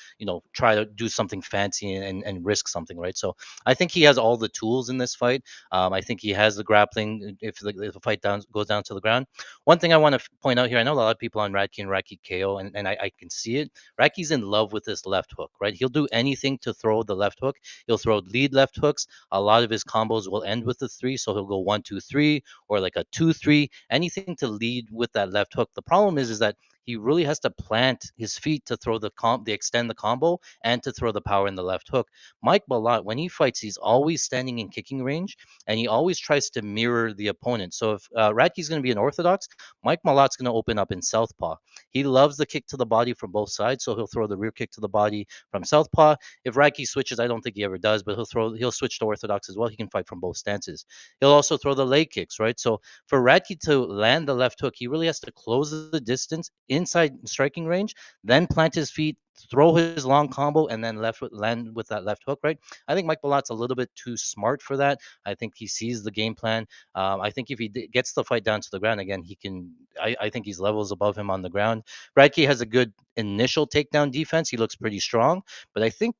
try to do something fancy and risk something, right? So I think he has all the tools in this fight. I think he has the grappling if the fight goes down to the ground. One thing I want to point out here, I know a lot of people on Radke and Radke KO, and I can see it. Radke's in love with this left hook, right? He'll do anything to throw the left hook. He'll throw lead left hooks. A lot of his combos will end with the 3, so he'll go 1-2-3 or like a 2-3, anything to lead with that left hook. The problem is that he really has to plant his feet to throw the extend the combo and to throw the power in the left hook. Mike Malott, when he fights, he's always standing in kicking range, and he always tries to mirror the opponent. So if Radke's going to be an orthodox, Mike Malott's going to open up in southpaw. He loves the kick to the body from both sides, so he'll throw the rear kick to the body from southpaw. If Radke switches, I don't think he ever does, but he'll switch to orthodox as well. He can fight from both stances. He'll also throw the leg kicks, right? So for Radke to land the left hook, he really has to close the distance inside striking range, then plant his feet, throw his long combo, and then land with that left hook, right? I think Mike Malott's a little bit too smart for that. I think he sees the game plan. I think if he gets the fight down to the ground again, he can. I think he's levels above him on the ground. Radke has a good initial takedown defense. He looks pretty strong, but I think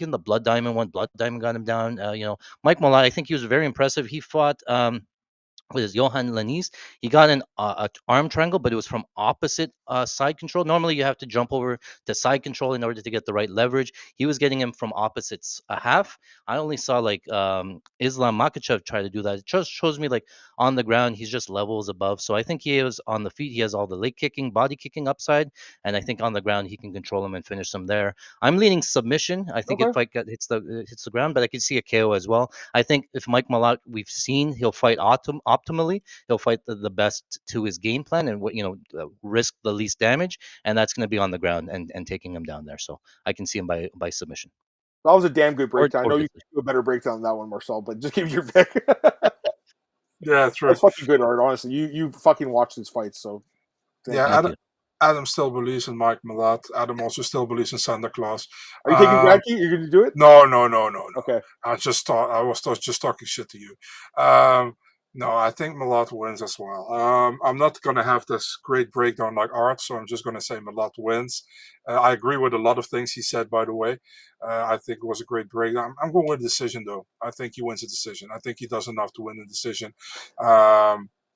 in the Blood Diamond got him down. Mike Malott, I think he was very impressive. He fought with Johan Lanis. He got an arm triangle, but it was from opposite side control. Normally, you have to jump over to side control in order to get the right leverage. He was getting him from opposites a half. I only saw Islam Makhachev try to do that. It just shows me on the ground, he's just levels above. So I think he is on the feet. He has all the leg kicking, body kicking upside, and I think on the ground he can control him and finish him there. I'm leaning submission. I think if fight hits the ground, but I can see a KO as well. I think if Mike Malott, we've seen he'll fight optimally. He'll fight the best to his game plan and risk the least damage, and that's going to be on the ground and taking him down there. So I can see him by submission. That was a damn good breakdown. I know you can do a better breakdown than that one, Marcel, but just give me your pick. Yeah, true. That's fucking good, Art. Honestly, you fucking watch these fights, so yeah. Adam still believes in Mike Malott. Adam also still believes in Santa Claus. Are you taking Radke? You're going to do it? No. Okay. I was just talking shit to you. No, I think Malott wins as well. I'm not going to have this great breakdown like Art, so I'm just going to say Malott wins. I agree with a lot of things he said, by the way. I think it was a great breakdown. I'm going with a decision, though. I think he wins a decision. I think he does enough to win a decision.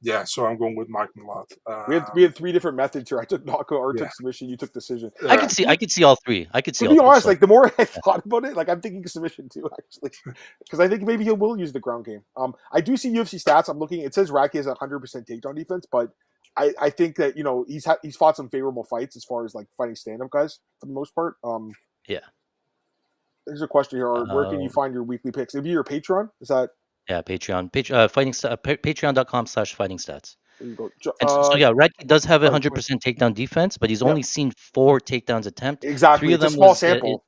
Yeah, so I'm going with Mike Malott. We had 3 different methods here. I took knockout, Art took submission, you took decision. I could see all 3. To be honest, the more I thought about it, I'm thinking submission too, actually, because I think maybe he will use the ground game. I do see UFC stats. I'm looking. It says Radke has 100% takedown defense, but I think that he's fought some favorable fights as far as fighting stand-up guys for the most part. Yeah. There's a question here. Where can you find your weekly picks? It'd be your Patreon. Is that? Yeah, Patreon. Patreon.com/fighting stats. There you go. So Radke does have 100% takedown defense, but he's only seen 4 takedowns attempt. Exactly. 3 of them it's a small sample.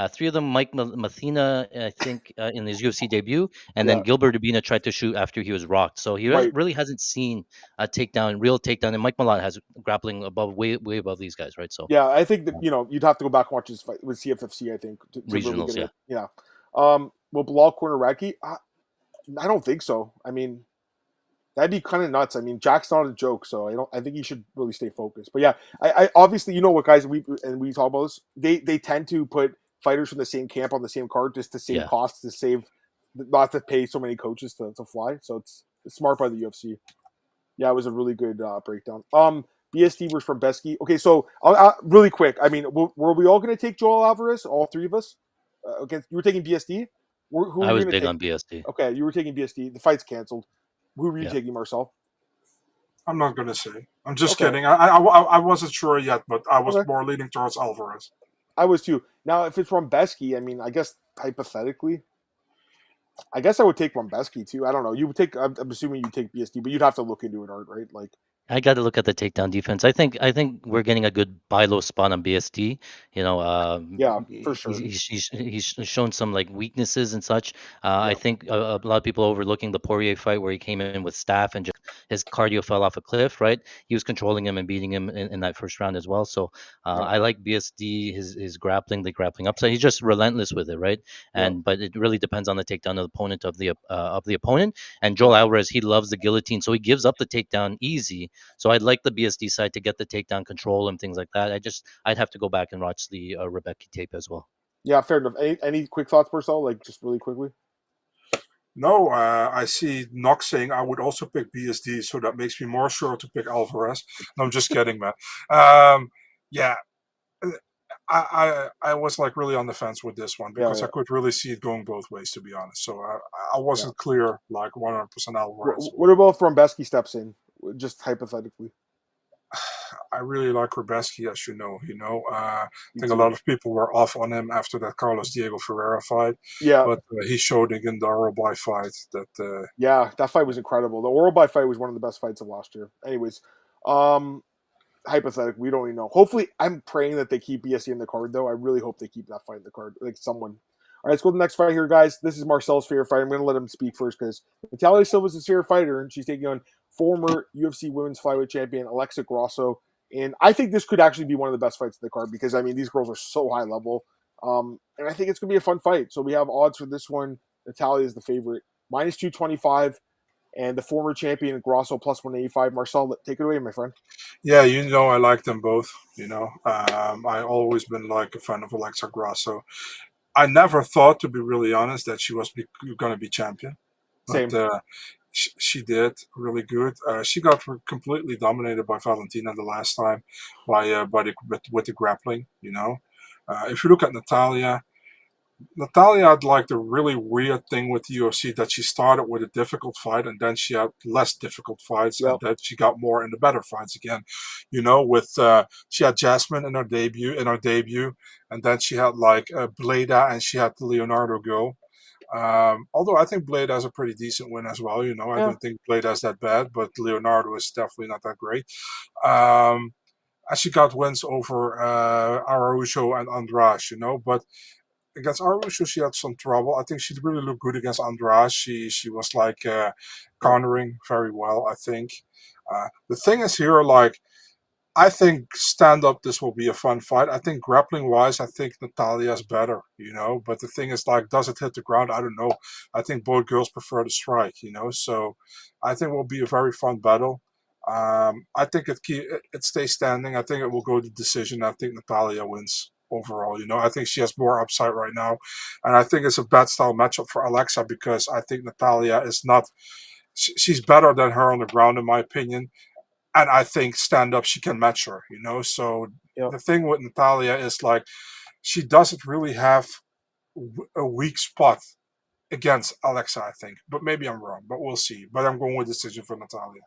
3 of them Mike Mathina, I think, in his UFC debut, and then Gilbert Urbina tried to shoot after he was rocked. So he really hasn't seen a real takedown, and Mike Malott has grappling way above these guys, right? So yeah, I think that you'd have to go back and watch his fight with CFFC. I think to regionals, really get it. Will Bilal corner Radke? I don't think so. I mean, that'd be kind of nuts. I mean, Jack's not a joke, so I think he should really stay focused. But yeah, I obviously, what, guys, we talk about this. They tend to put fighters from the same camp on the same card just to save costs, to save, not to pay so many coaches to fly. So it's smart by the UFC. Yeah, it was a really good breakdown. BSD was from Besky. Okay, so really quick. I mean, were we all going to take Joel Alvarez? All 3 of us? You were taking BSD. Who I was big on BSD. Okay, you were taking BSD. The fight's canceled. Who were you taking, Marcel? I'm not going to say. I'm just kidding. I wasn't sure yet, but I was more leaning towards Alvarez. I was too. Now, if it's Rumbeski, I mean, I guess hypothetically, I would take Rumbeski too. I don't know. You would take. I'm assuming you take BSD, but you'd have to look into it, Art, right? I got to look at the takedown defense. I think we're getting a good buy low spot on BSD. Yeah, for sure. He's shown some weaknesses and such. I think a lot of people overlooking the Poirier fight where he came in with staff and just his cardio fell off a cliff, right? He was controlling him and beating him in that first round as well. So I like BSD, his grappling, the grappling upside. He's just relentless with it, right? But it really depends on the takedown of the opponent of the opponent. And Joel Alvarez, he loves the guillotine, so he gives up the takedown easy. So I'd like the BSD side to get the takedown control and things like that. I'd have to go back and watch the Rebecca tape as well. Yeah, fair enough. Any quick thoughts, Marcel? Like just really quickly. No, I see Nox saying I would also pick BSD, so that makes me more sure to pick Alvarez. No, I'm just kidding, man. Yeah, I was like really on the fence with this one because I could really see it going both ways, to be honest. So I wasn't clear like 100% Alvarez. What about Rombeski steps in, just hypothetically? I really like Rombeski, as you know. I think a lot of people were off on him after that Carlos Diego Ferreira fight. Yeah, but he showed again the Orobai fight that. That fight was incredible. The Orobai fight was one of the best fights of last year. Anyways, hypothetically, we don't even know. Hopefully, I'm praying that they keep BSC in the card, though. I really hope they keep that fight in the card. Like someone. All right, let's go to the next fight here, guys. This is Marcel's favorite fight. I'm going to let him speak first because Natalia Silva's his favorite fighter, and she's taking on former UFC Women's Flyweight Champion Alexa Grasso. And I think this could actually be one of the best fights in the card because, I mean, these girls are so high level. And I think it's going to be a fun fight. So we have odds for this one. Natalia is the favorite. Minus 225. And the former champion Grasso plus 185. Marcel, take it away, my friend. Yeah, I like them both. I always been like a fan of Alexa Grasso. I never thought, to be really honest, that she was going to be champion. Same. But she did really good. She got completely dominated by Valentina the last time with the grappling. If you look at Natalia had like the really weird thing with the UFC that she started with a difficult fight and then she had less difficult fights and then she got more in the better fights again. She had Jasmine in her debut, and then she had like Bleda and she had Leonardo go. Although I think Bleda has a pretty decent win as well. I don't think Bleda is that bad, but Leonardo is definitely not that great. And she got wins over Araujo and Andrade, but against Araujo, she had some trouble. I think she really looked good against Andrade. She was like cornering very well, I think. The thing is here, like, I think stand-up, this will be a fun fight. I think grappling-wise, I think Natalia's better, But the thing is, like, does it hit the ground? I don't know. I think both girls prefer to strike, So I think it will be a very fun battle. I think it stays standing. I think it will go to decision. I think Natalia wins overall. I think she has more upside right now. And I think it's a bad style matchup for Alexa because I think Natalia is not – she's better than her on the ground, in my opinion. And I think stand-up, she can match her, So the thing with Natalia is, like, she doesn't really have a weak spot against Alexa, I think. But maybe I'm wrong, but we'll see. But I'm going with decision for Natalia.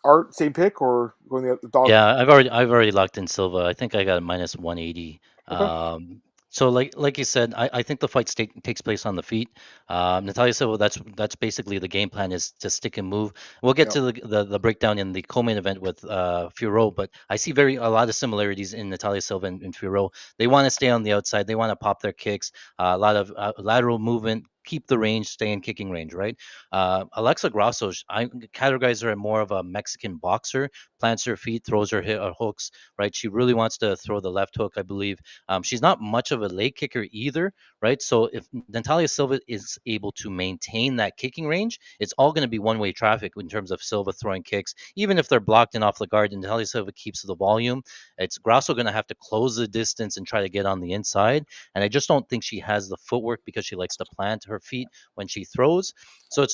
Art, same pick or going the dog? Yeah, I've already locked in Silva. I think I got a minus 180. Okay. So like you said, I think the fight takes place on the feet. Natalia Silva, that's basically the game plan is to stick and move. We'll get to the breakdown in the co-main event with Fiorot, but I see a lot of similarities in Natalia Silva and Fiorot. They want to stay on the outside. They want to pop their kicks. A lot of lateral movement. Keep the range, stay in kicking range, right? Alexa Grasso, I categorize her as more of a Mexican boxer, plants her feet, throws her hooks, right? She really wants to throw the left hook, I believe. She's not much of a leg kicker either, right? So if Natalia Silva is able to maintain that kicking range, it's all going to be one-way traffic in terms of Silva throwing kicks. Even if they're blocked and off the guard, and Natalia Silva keeps the volume, it's Grasso going to have to close the distance and try to get on the inside. And I just don't think she has the footwork because she likes to plant her feet when she throws. So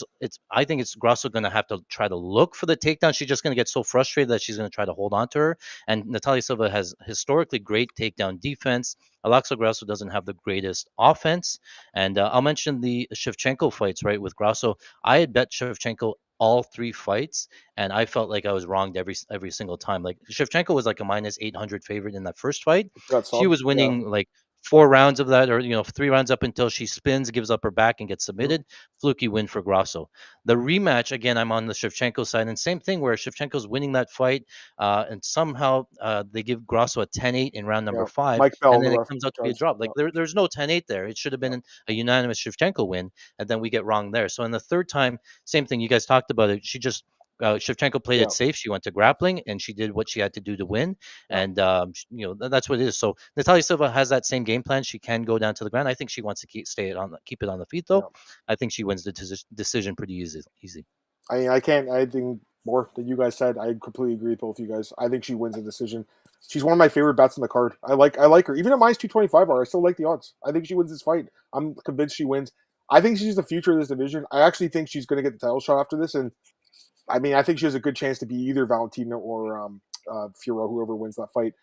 I think it's Grasso going to have to try to look for the takedown. She's just going to get so frustrated that she's going to try to hold on to her. And Natalia Silva has historically great takedown defense. Alexa Grasso doesn't have the greatest offense. And I'll mention the Shevchenko fights, right, with Grasso. I had bet Shevchenko all three fights, and I felt like I was wronged every single time. Like Shevchenko was like a minus 800 favorite in that first fight. She was winning like 4 rounds of that, or 3 rounds up until she spins, gives up her back, and gets submitted. Fluky win for Grasso. The rematch, again, I'm on the Shevchenko side, and same thing where Shevchenko's winning that fight, and somehow they give Grasso a 10-8 in round number 5, and then it comes out to be a drop. Like there's no 10-8 there. It should have been a unanimous Shevchenko win, and then we get wrong there. So in the third time, same thing. You guys talked about it. She just Shevchenko played it safe. She went to grappling, and she did what she had to do to win. And that's what it is. So Natalia Silva has that same game plan. She can go down to the ground. I think she wants to keep it on the feet, though. I think she wins the decision pretty easy. I can't. I think more than you guys said. I completely agree with both of you guys. I think she wins the decision. She's one of my favorite bets in the card. I like her. Even at minus 225 I still like the odds. I think she wins this fight. I'm convinced she wins. I think she's the future of this division. I actually think she's going to get the title shot after this. And I mean, I think she has a good chance to be either Valentina or Fiorot, whoever wins that fight.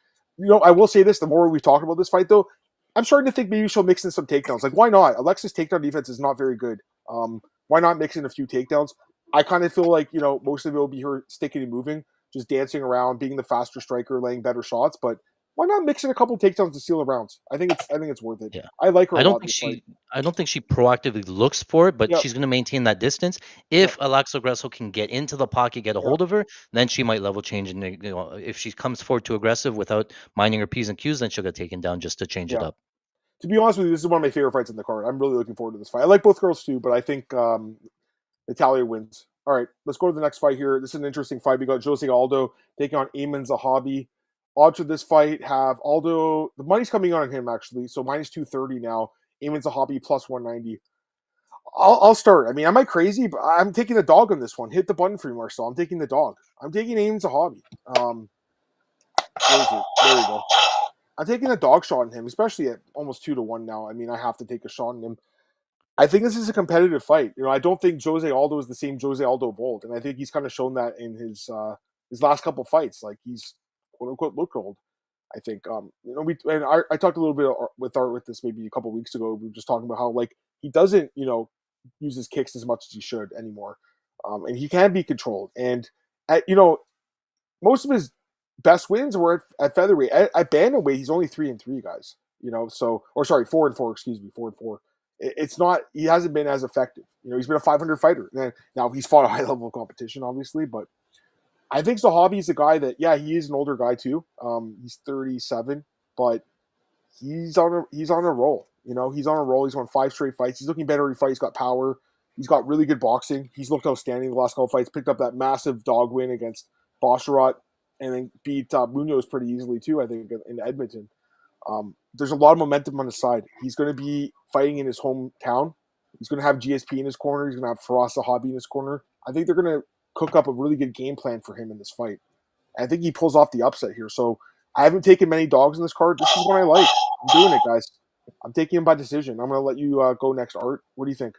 I will say this: the more we talk about this fight, though, I'm starting to think maybe she'll mix in some takedowns. Like, why not? Alexa's takedown defense is not very good. Why not mix in a few takedowns? I kind of feel like, most of it will be her sticking and moving, just dancing around, being the faster striker, laying better shots. But why not mix in a couple takedowns to seal the rounds? I think it's worth it. Yeah. I like her. I don't think she proactively looks for it, but she's going to maintain that distance. If Alexa Grasso can get into the pocket, get a hold of her, then she might level change. And if she comes forward too aggressive without minding her P's and Q's, then she'll get taken down just to change it up. To be honest with you, this is one of my favorite fights in the card. I'm really looking forward to this fight. I like both girls too, but I think Natalia wins. All right, let's go to the next fight here. This is an interesting fight. We got Jose Aldo taking on Aiemann Zahabi. Odds for this fight have Aldo, the money's coming on him actually, so minus 230 now. Aiemann Zahabi plus 190. I'll start. I mean, am I crazy? But I'm taking the dog on this one. Hit the button for me, Marcel. I'm taking the dog. I'm taking Aiemann Zahabi. There we go. I'm taking a dog shot on him, especially at almost 2-1 now. I mean, I have to take a shot on him. I think this is a competitive fight. I don't think Jose Aldo is the same Jose Aldo of old, and I think he's kind of shown that in his last couple fights. Like, he's quote unquote look old. I think I talked a little bit with Art with this maybe a couple weeks ago. We were just talking about how like he doesn't use his kicks as much as he should anymore, and he can be controlled. And most of his best wins were at featherweight. At bantamweight, he's only 3-3, guys. 4-4. Excuse me, 4-4. It's not. He hasn't been as effective. He's been a 500 fighter. Now he's fought a high level competition, obviously, but I think Zahabi's a guy that, he is an older guy too. He's 37, but he's on a roll. He's on a roll. He's won 5 straight fights. He's looking better every fight. He's got power. He's got really good boxing. He's looked outstanding the last couple fights. Picked up that massive dog win against Basharat, and then beat Munoz pretty easily too, I think, in Edmonton. There's a lot of momentum on his side. He's going to be fighting in his hometown. He's going to have GSP in his corner. He's going to have Firas Zahabi in his corner. I think they're going to cook up a really good game plan for him in this fight. I think he pulls off the upset here. So I haven't taken many dogs in this card. This is one I like. I'm doing it, guys. I'm taking him by decision. I'm going to let you go next, Art. What do you think?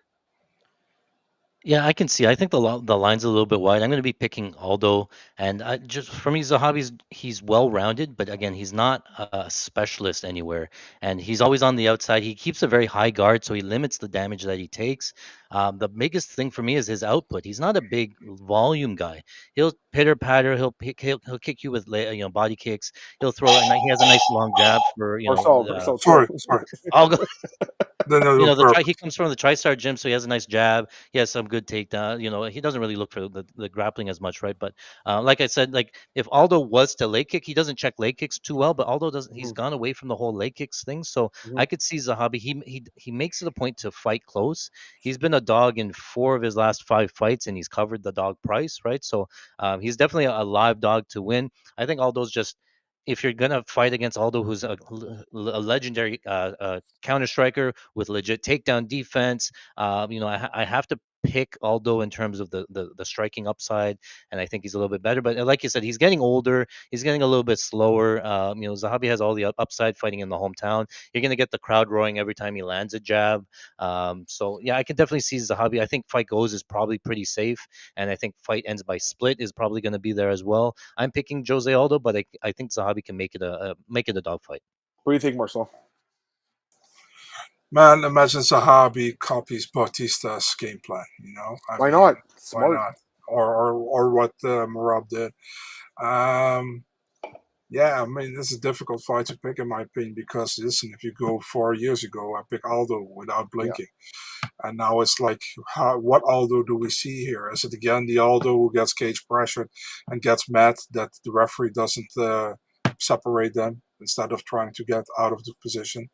Yeah, I can see. I think the line's a little bit wide. I'm going to be picking Aldo, and just for me, Zahabi's he's well rounded, but again, he's not a specialist anywhere, and he's always on the outside. He keeps a very high guard, so he limits the damage that he takes. The biggest thing for me is his output. He's not a big volume guy. He'll pitter patter. He'll kick you with body kicks. He'll throw. He has a nice long jab for Sorry. I'll go. He comes from the TriStar gym, so he has a nice jab. He has some good takedown. He doesn't really look for the grappling as much, right? But like I said, like if Aldo was to leg kick, he doesn't check leg kicks too well. But Aldo doesn't. He's gone away from the whole leg kicks thing. So I could see Zahabi. He makes it a point to fight close. He's been a dog in 4 of his last 5 fights, and he's covered the dog price, right? So he's definitely a live dog to win. I think Aldo's just. If you're gonna fight against Aldo, who's a legendary counter striker with legit takedown defense, I have to pick Aldo in terms of the striking upside, and I think he's a little bit better. But like you said, he's getting older. He's getting a little bit slower. Zahabi has all the upside fighting in the hometown. You're gonna get the crowd roaring every time he lands a jab. So yeah, I can definitely see Zahabi. I think fight goes is probably pretty safe, and I think fight ends by split is probably going to be there as well. I'm picking Jose Aldo, but I think Zahabi can make it a dogfight. What do you think, Marcel? Man, imagine Zahabi copies Bautista's game plan. Why not? Smart. Why not? Or what Merab did. Yeah, I mean, this is a difficult fight to pick, in my opinion, because, listen, if you go 4 years ago, I picked Aldo without blinking. Yeah. And now it's like, what Aldo do we see here? Is it again the Aldo who gets cage pressured and gets mad that the referee doesn't separate them instead of trying to get out of the position?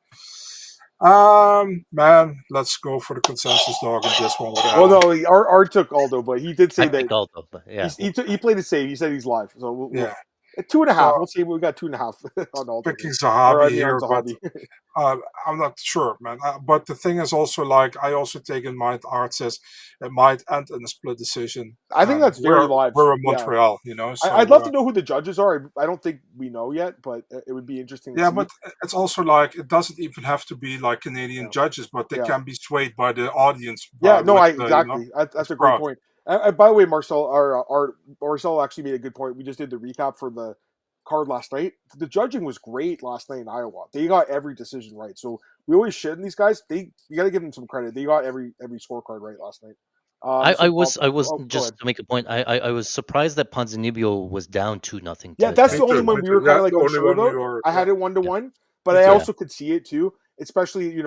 Man, let's go for the consensus dog in this one. Well, no, Art took Aldo, but he did say that Aldo, but yeah, he played it safe. He said he's live, so we'll 2.5. So, we'll see. We got 2.5 on Aldo. Picking Zahabi here, Zahabi. But I'm not sure, man. But the thing is also, like, I also take in mind Art says it might end in a split decision. I think that's very live. We're in Montreal, you know. So, I'd love to know who the judges are. I don't think we know yet, but it would be interesting. Yeah, but it's also like it doesn't even have to be like Canadian judges, but they can be swayed by the audience. Exactly. That's a great point. And by the way, Marcel actually made a good point. We just did the recap for the card last night. The judging was great last night in Iowa. They got every decision right. So we always shit on these guys. You got to give them some credit. They got every scorecard right last night. I was just to make a point. I was surprised that Ponzinibbio was down 2-0. Yeah, that's the only one we were kind of like unsure about. I had it 1-1, but I also could see it too. Especially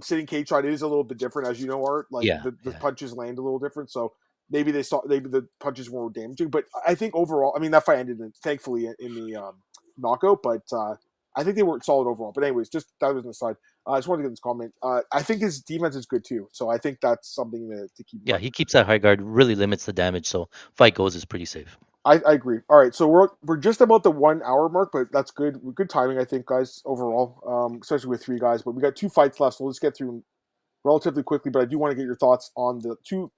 sitting cage shot is a little bit different, as you know, Art. Like the punches land a little different, so maybe the punches were damaging. But I think overall, I mean, that fight ended thankfully in the knockout, but I think they were solid overall. But anyways, just that was an aside. I just wanted to get this comment. I think his defense is good too, so I think that's something to keep. Yeah, he keeps that high guard, really limits the damage, so fight goes is pretty safe. I agree. All right, so we're just about the 1 hour mark, but that's good. Good timing, I think, guys, overall, especially with 3 guys. But we got 2 fights left, so let's get through them relatively quickly. But I do want to get your thoughts on the 2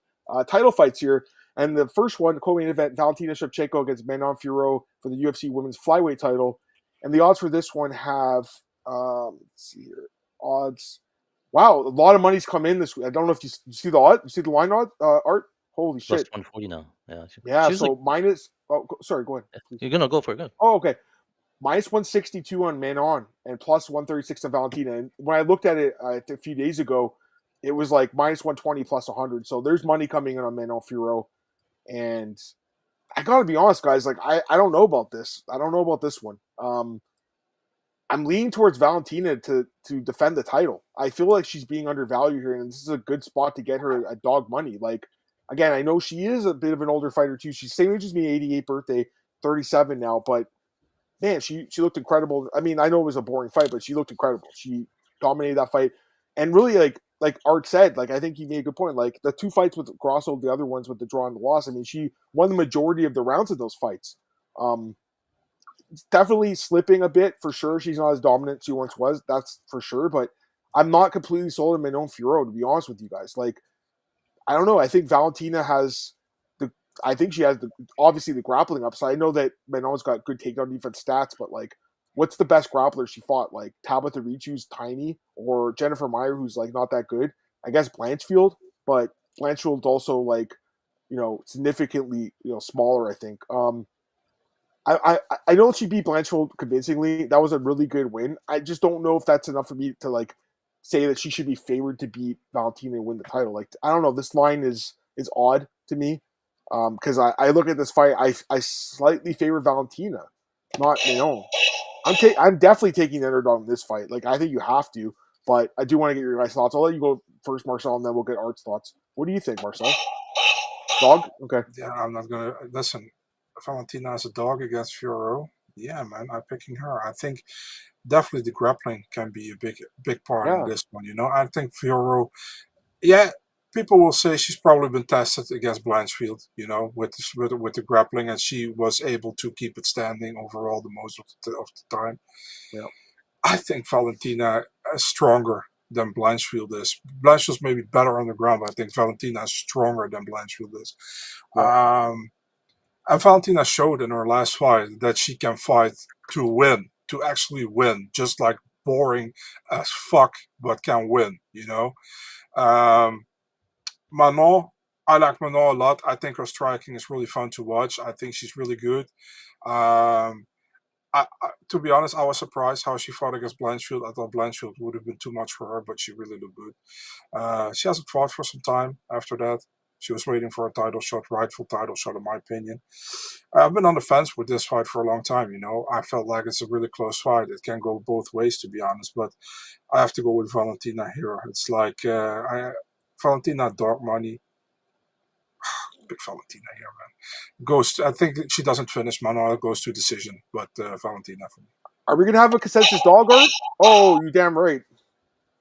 title fights here. And the first one, co-main event, Valentina Shevchenko against Manon Fiorot for the UFC Women's Flyweight title. And the odds for this one have, let's see here, odds. Wow, a lot of money's come in this week. I don't know if you see the odds. You see the line odds, Art? Holy Plus shit. 140 now. Yeah, so like, minus... Oh, sorry, go ahead. Please. You're going to go for it. Go. Oh, okay. Minus 162 on Manon and plus 136 on Valentina. And when I looked at it a few days ago, it was like minus 120 plus 100. So there's money coming in on Manon Fiorot. And I got to be honest, guys. Like, I don't know about this. I don't know about this one. I'm leaning towards Valentina to defend the title. I feel like she's being undervalued here, and this is a good spot to get her a dog money. Like, again, I know she is a bit of an older fighter too. She's same age as me, 88 birthday, 37 now. But man, she looked incredible. I mean, I know it was a boring fight, but she looked incredible. She dominated that fight, and really, like Art said, like I think he made a good point. Like the 2 fights with Grasso, the other ones with the draw and the loss. I mean, she won the majority of the rounds of those fights. Definitely slipping a bit for sure. She's not as dominant as she once was. That's for sure. But I'm not completely sold on Manon Fiorot, to be honest with you guys. Like, I don't know. I think Valentina has obviously the grappling upside. I know that Manon's got good takedown defense stats, but like, what's the best grappler she fought? Like Tabitha Ricci's tiny, or Jennifer Meyer, who's like not that good. I guess Blanchfield, but Blanchfield's also like, significantly smaller. I think. I know she beat Blanchfield convincingly. That was a really good win. I just don't know if that's enough for me to like say that she should be favored to beat Valentina and win the title. Like, I don't know. This line is odd to me because I look at this fight. I slightly favor Valentina, not Manon. I'm definitely taking the underdog in this fight. Like, I think you have to, but I do want to get your guys' thoughts. I'll let you go first, Marcel, and then we'll get Art's thoughts. What do you think, Marcel? Dog? Okay. Yeah, I'm not gonna listen. Valentina as a dog against Fiorot. Yeah, man, I'm picking her. I think definitely the grappling can be a big part in this one. I think Fiorot. Yeah, people will say she's probably been tested against Blanchfield. With the grappling, and she was able to keep it standing overall the most of the time. Yeah, I think Valentina is stronger than Blanchfield is. Blanchfield's maybe better on the ground, but I think Valentina is stronger than Blanchfield is. Yeah. And Valentina showed in her last fight that she can fight to win, to actually win, just like boring as fuck, but can win, Manon, I like Manon a lot. I think her striking is really fun to watch. I think she's really good. To be honest, I was surprised how she fought against Blanchfield. I thought Blanchfield would have been too much for her, but she really looked good. She hasn't fought for some time after that. She was waiting for a title shot, rightful title shot, in my opinion. I've been on the fence with this fight for a long time, I felt like it's a really close fight. It can go both ways, to be honest, but I have to go with Valentina here. It's like Valentina dog money. Big Valentina here, man. I think she doesn't finish. Manuel goes to decision, but Valentina for me. Are we going to have a consensus dog, Art? Oh, you damn right.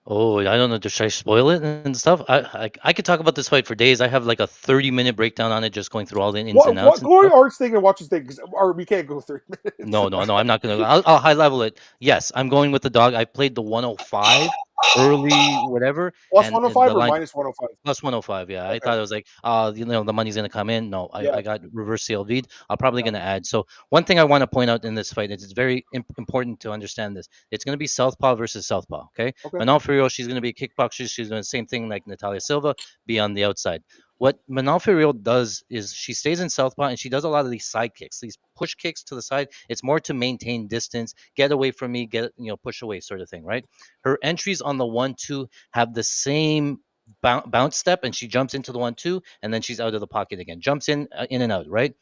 Oh, I don't know. Should I spoil it and stuff? I could talk about this fight for days. I have like a 30-minute breakdown on it, just going through all the ins and outs and Go stuff. on Art's thing and watch his thing, or we can't go 30 minutes. No, I'm not gonna. I'll high level it. Yes, I'm going with the dog. I played the 105 early, whatever, Plus and the 105 or line minus 105? plus 105. Yeah, I Okay. thought it was like, the money's gonna come in. No, Yeah. I got reverse CLV'd. I'm probably gonna add. So one thing I want to point out in this fight is it's very important to understand this. It's gonna be southpaw versus southpaw. Okay, Okay. Manon Ferrero, she's gonna be a kickboxer. She's doing the same thing like Natalia Silva, be on the outside. What Manon Ferrero does is she stays in southpaw and she does a lot of these side kicks, these push kicks to the side. It's more to maintain distance, get away from me, push away sort of thing, right? Her entries on the 1-2 have the same bounce step, and she jumps into the 1-2, and then she's out of the pocket again, jumps in and out, right?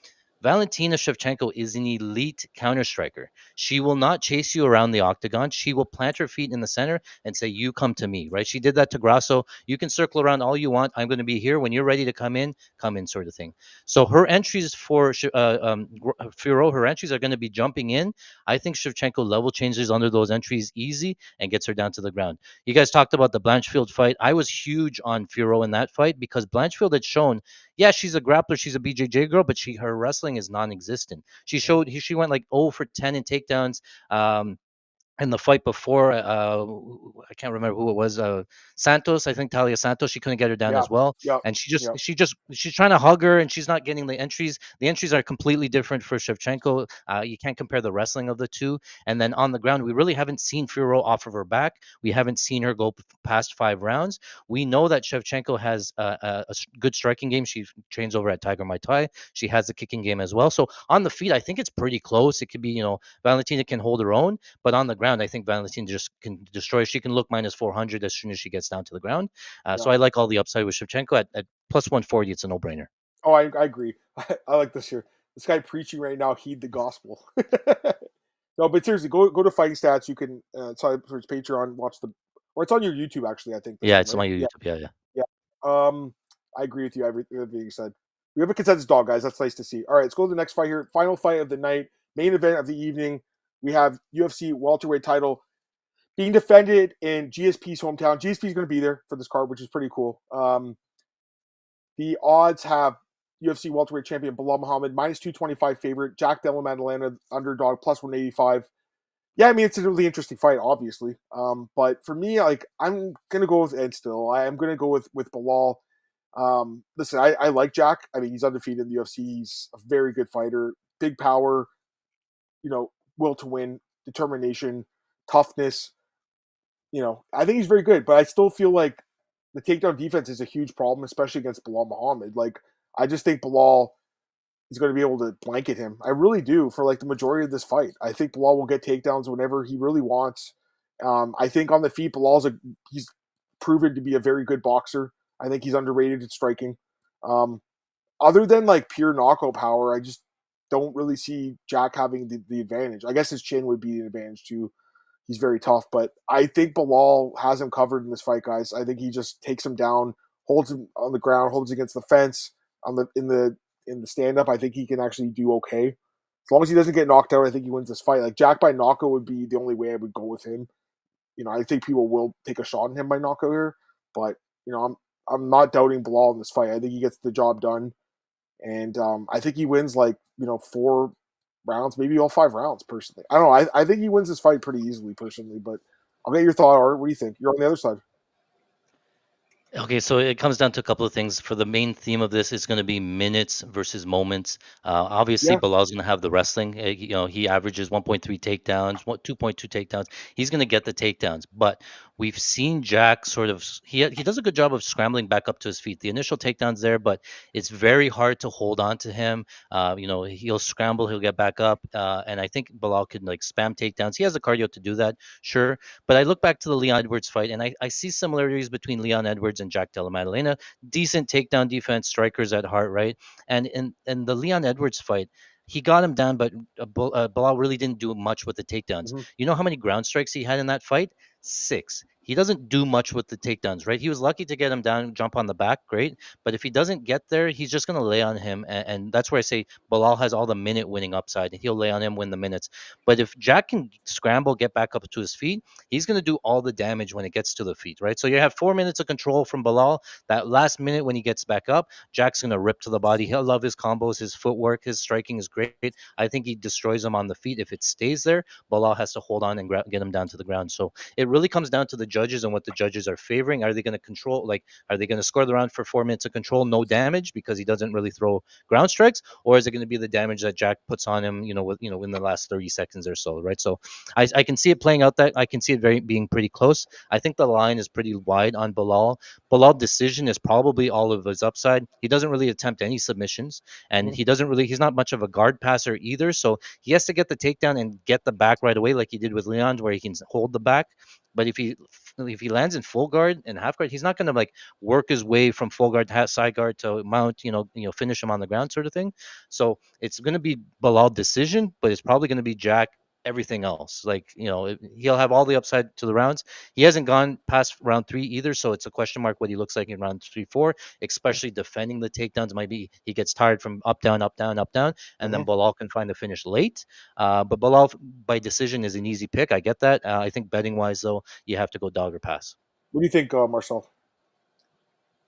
Valentina Shevchenko is an elite counter striker. She will not chase you around the octagon. She will plant her feet in the center and say, "You come to me," right? She did that to Grasso. You can circle around all you want. I'm going to be here. When you're ready to come in, sort of thing. So her entries for Firo, her entries are going to be jumping in. I think Shevchenko level changes under those entries easy and gets her down to the ground. You guys talked about the Blanchfield fight. I was huge on Firo in that fight because Blanchfield had shown, yeah, she's a grappler, she's a BJJ girl, but her wrestling is non-existent. She went like 0 for 10 in takedowns. In the fight before, I can't remember who it was. Santos, I think Talia Santos. She couldn't get her down as well, and she's trying to hug her, and she's not getting the entries. The entries are completely different for Shevchenko. You can't compare the wrestling of the two. And then on the ground, we really haven't seen Furo off of her back. We haven't seen her go past 5 rounds. We know that Shevchenko has a good striking game. She trains over at Tiger Muay Thai. She has a kicking game as well. So on the feet, I think it's pretty close. It could be, Valentina can hold her own, but on the ground, I think Valentina just can destroy. She can look minus 400 as soon as she gets down to the ground. So I like all the upside with Shevchenko at plus 140. It's a no-brainer. Oh, I agree. I like this here. This guy preaching right now, heed the gospel. No, but seriously, go to Fighting Stats. You can sign up for his Patreon, watch or it's on your YouTube actually. I think. Yeah, it's on my YouTube. Yeah. I agree with you. Everything you said. We have a consensus dog, guys. That's nice to see. All right, let's go to the next fight here. Final fight of the night, main event of the evening. We have UFC welterweight title being defended in GSP's hometown. GSP is going to be there for this card, which is pretty cool. The odds have UFC welterweight champion Belal Muhammad minus 225 favorite, Jack Della Maddalena underdog plus 185. Yeah, I mean it's a really interesting fight, obviously. But for me, like I'm gonna go with Ed still. I am gonna go with Belal. Listen, I like Jack. I mean he's undefeated in the UFC. He's a very good fighter, big power. Will to win, determination, toughness. I think he's very good, but I still feel like the takedown defense is a huge problem, especially against Belal Muhammad. Like, I just think Belal is going to be able to blanket him. I really do for like the majority of this fight. I think Belal will get takedowns whenever he really wants. I think on the feet, he's proven to be a very good boxer. I think he's underrated at striking. Other than like pure knockout power, I just don't really see Jack having the advantage. I guess his chin would be the advantage too. He's very tough, but I think Belal has him covered in this fight, guys. I think he just takes him down, holds him on the ground, holds against the fence in the stand up. I think he can actually do okay as long as he doesn't get knocked out. I think he wins this fight. Like Jack by knockout would be the only way I would go with him. I think people will take a shot on him by knockout here, but I'm not doubting Belal in this fight. I think he gets the job done, and I think he wins 4 rounds, maybe all 5 rounds. Personally, I don't know. I think he wins this fight pretty easily, personally. But I'll get your thought, Art. What do you think? You're on the other side. Okay, so it comes down to a couple of things. For the main theme of this, it's going to be minutes versus moments. Obviously, Belal's going to have the wrestling. He averages 1.3 takedowns, 2.2 takedowns. He's going to get the takedowns. But we've seen Jack sort of he does a good job of scrambling back up to his feet. The initial takedown's there, but it's very hard to hold on to him. He'll scramble, he'll get back up, and I think Belal could spam takedowns. He has the cardio to do that, sure. But I look back to the Leon Edwards fight, and I see similarities between Leon Edwards and Jack Della Maddalena. Decent takedown defense, strikers at heart, right? And in the Leon Edwards fight, he got him down, but Belal really didn't do much with the takedowns. Mm-hmm. You know how many ground strikes he had in that fight? 6. he doesn't do much with the takedowns, right? He was lucky to get him down, jump on the back, great. But if he doesn't get there, he's just going to lay on him. And that's where I say Belal has all the minute winning upside, and he'll lay on him, win the minutes. But if Jack can scramble, get back up to his feet, he's going to do all the damage when it gets to the feet, right? So you have 4 minutes of control from Belal. That last minute when he gets back up, Jack's going to rip to the body. He'll love his combos, his footwork, his striking is great. I think he destroys him on the feet. If it stays there, Belal has to hold on and get him down to the ground. So it really comes down to the judges and what the judges are favoring. Are they going to control, like, are they going to score the round for 4 minutes of control, no damage because he doesn't really throw ground strikes, or is it going to be the damage that Jack puts on him, in the last 30 seconds or so, right? So I can see it playing out, that I can see it being pretty close. I think the line is pretty wide on Belal. Belal decision is probably all of his upside. He doesn't really attempt any submissions, and he's not much of a guard passer either. So he has to get the takedown and get the back right away, like he did with Leon, where he can hold the back. But if he lands in full guard and half guard, he's not going to like work his way from full guard to side guard to mount, finish him on the ground sort of thing. So it's going to be Belal decision, but it's probably going to be Jack everything else. Like, he'll have all the upside to the rounds. He hasn't gone past round 3 either, so it's a question mark what he looks like in round 3, 4, especially defending the takedowns. Might be he gets tired from up, down, and then Belal can find the finish late. But Belal by decision is an easy pick. I get that. I think betting wise though, you have to go dog or pass. What do you think, Marcel?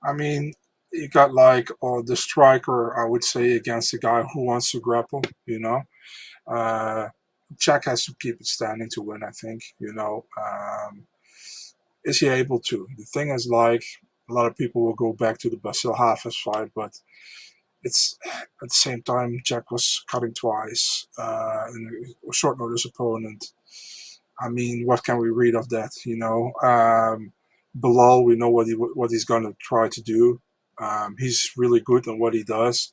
I mean, you got like the striker, I would say, against the guy who wants to grapple, Jack has to keep it standing to win, I think, Is he able to? The thing is, like, a lot of people will go back to the Basil Hafez fight, but it's at the same time, Jack was cutting twice in a short notice opponent. I mean, what can we read of that, Belal, we know what he's going to try to do. He's really good at what he does.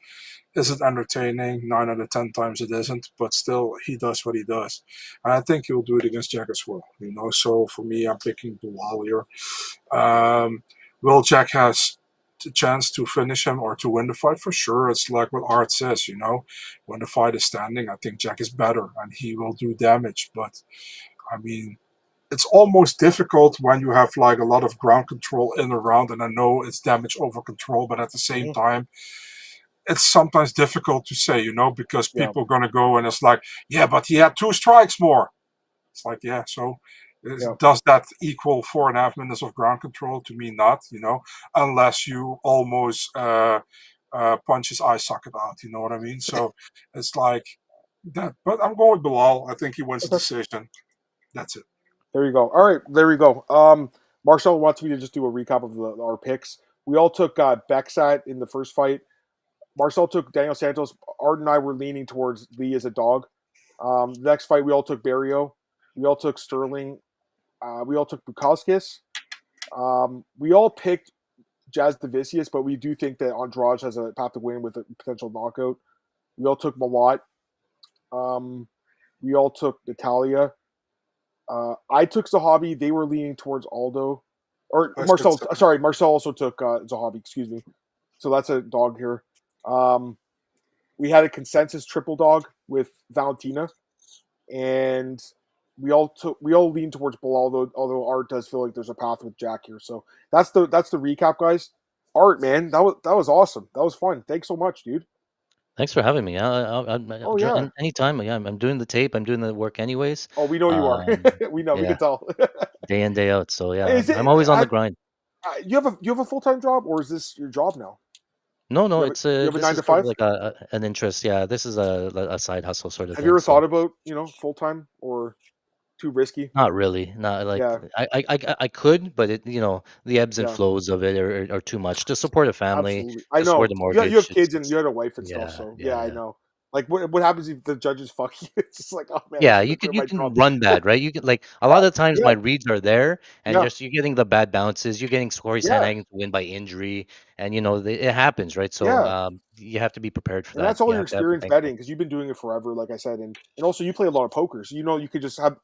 Is it entertaining? 9 out of 10 times it isn't, but still, he does what he does. And I think he'll do it against Jack as well, So for me, I'm picking Belal here. Will Jack has the chance to finish him or to win the fight? For sure. It's like what Art says, When the fight is standing, I think Jack is better and he will do damage. But, I mean, it's almost difficult when you have like a lot of ground control in a round, and I know it's damage over control, but at the same time, it's sometimes difficult to say, because people are going to go and it's like, yeah, but he had 2 strikes more. It's like, yeah, so does that equal 4.5 minutes of ground control? To me, not, unless you almost punch his eye socket out, you know what I mean? So it's like that, but I'm going with Belal. I think he wins the decision. That's it. There you go. All right, there we go. Marcel wants me to just do a recap of our picks. We all took Bekzat in the first fight. Marcel took Daniel Santos. Art and I were leaning towards Lee as a dog. The next fight, we all took Barriault. We all took Stirling. We all took Bukauskas. We all picked Jasudavicius, but we do think that Andrade has a path to win with a potential knockout. We all took Malott. We all took Natalia. I took Zahabi. They were leaning towards Aldo. Or Marcel. Sorry, Marcel also took Zahabi. Excuse me. So that's a dog here. We had a consensus triple dog with Valentina, and we all leaned towards Belal, although Art does feel like there's a path with Jack here. So that's the recap, guys. Art, man, that was awesome. That was fun. Thanks so much, dude. Thanks for having me. Anytime. Yeah, I'm doing the tape. I'm doing the work anyways. Oh, we know you are. We know. Yeah. We can tell. Day in, day out. So yeah, I'm always on the grind. You have a full-time job, or is this your job now? No, it's you have a 9 to 5, like an interest. Yeah, this is a side hustle sort of. Have you ever thought about full-time, or too risky? Not really. Not like I could, but it the ebbs and flows of it are too much to support a family. Absolutely. I know. Support a mortgage. You have kids and you had a wife and stuff. So I know. Like what happens if the judges fuck you? It's just like, oh man. Yeah, you can run bad, right? You can like a lot of times my reads are there, and just you're getting the bad bounces, you're getting scores having to win by injury, and it happens, right? So you have to be prepared for that. And that's all your experience betting, because you've been doing it forever, like I said, and also you play a lot of poker, so you could just have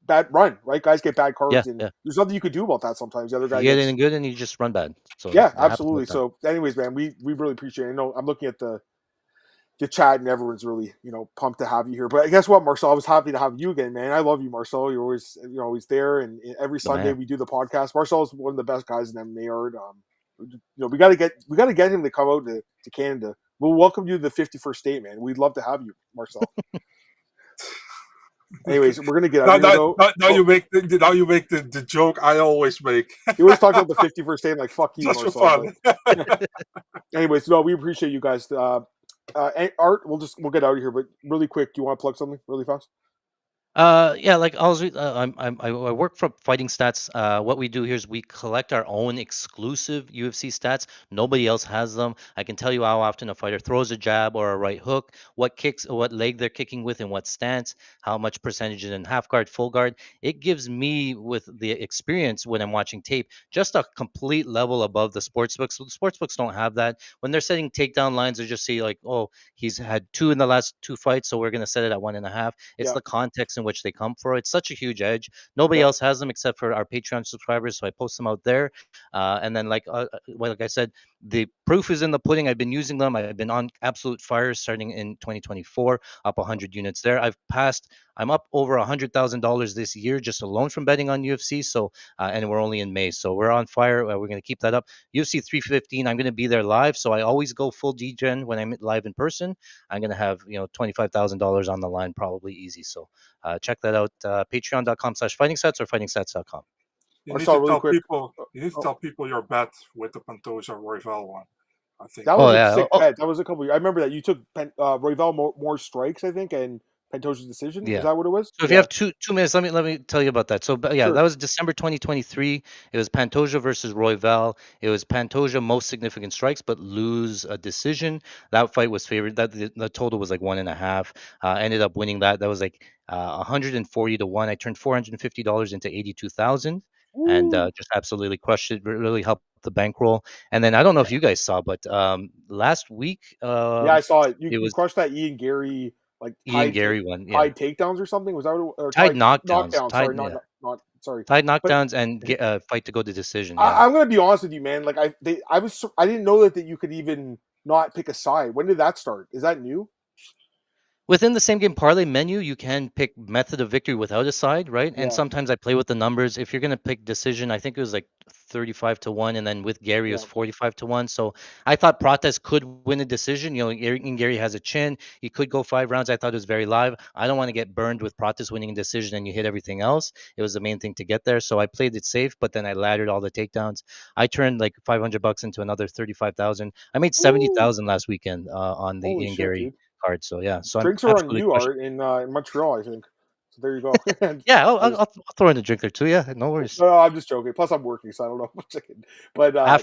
bad run, right? Guys get bad cards, and there's nothing you could do about that sometimes. The other guy get in good, and you just run bad. So absolutely. So, anyways, man, we really appreciate it. I'm looking at the the chat, and everyone's really, pumped to have you here. But guess what, Marcel? I was happy to have you again, man. I love you, Marcel. You're always there, and every Sunday we do the podcast. Marcel is one of the best guys in MMA art. We got to get him to come out to Canada. We'll welcome you to the 51st state, man. We'd love to have you, Marcel. Anyways, we're gonna get out of here. Now you make the joke I always make. You always talk about the 51st state, like fuck you, just Marcel. For fun. Anyways, no, we appreciate you guys. Art, we'll get out of here, but really quick, do you want to plug something really fast? Yeah, like I work for Fighting Stats. What we do here is we collect our own exclusive UFC stats. Nobody else has them. I can tell you how often a fighter throws a jab or a right hook, what leg they're kicking with, in what stance, how much percentage is in half guard, full guard. It gives me, with the experience when I'm watching tape, just a complete level above the sportsbooks. So the sportsbooks don't have that. When they're setting takedown lines, they just say like, oh, he's had 2 in the last 2 fights, so we're gonna set it at 1.5. It's the context in which they come for. It's such a huge edge. Nobody else has them except for our Patreon subscribers, so I post them out there. And then, like I said, the proof is in the pudding. I've been using them. I've been on absolute fire starting in 2024, up 100 units there. I'm up over $100,000 this year just alone from betting on UFC. So, and we're only in May, so we're on fire. We're going to keep that up. UFC 315, I'm going to be there live, so I always go full degen when I'm live in person. I'm going to have $25,000 on the line, probably easy. So check that out. Patreon.com/fightingstats or fightingstats.com. You need to tell people your bet with the Pantoja Royval one. I think that was a sick bet. That was a couple. I remember that you took Royval more strikes, I think, and Pantoja's decision. Yeah. Is that what it was? So if you have 2 minutes, let me tell you about that. So sure. That was December 2023. It was Pantoja versus Royval. It was Pantoja most significant strikes, but lose a decision. That fight was favored. That the total was like 1.5. Ended up winning that. That was like 140 to 1. I turned $450 into 82,000. And just absolutely crushed it. Really helped the bankroll. And then I don't know if you guys saw, but last week, I saw it. You crushed that Ian Gary Ian Gary one, tied takedowns or something. Was that or tied knockdowns? Sorry, tied knockdowns and fight to go to decision. Yeah. I'm gonna be honest with you, man. Like I didn't know that you could even not pick a side. When did that start? Is that new? Within the same game parlay menu, you can pick method of victory without a side, right? And sometimes I play with the numbers. If you're going to pick decision, I think it was like 35 to 1, and then with Gary it was 45 to 1. So I thought Prates could win a decision. Gary has a chin. He could go 5 rounds. I thought it was very live. I don't want to get burned with Prates winning a decision and you hit everything else. It was the main thing to get there. So I played it safe, but then I laddered all the takedowns. I turned like $500 into another 35,000. I made 70,000 last weekend on the Ian Gary card. So yeah, so drinks are on you, Art, in Montreal, I think. So there you go. Yeah, I'll throw in a drink or two. Yeah, no worries. No, I'm just joking. Plus, I'm working, so I don't know much I can. But I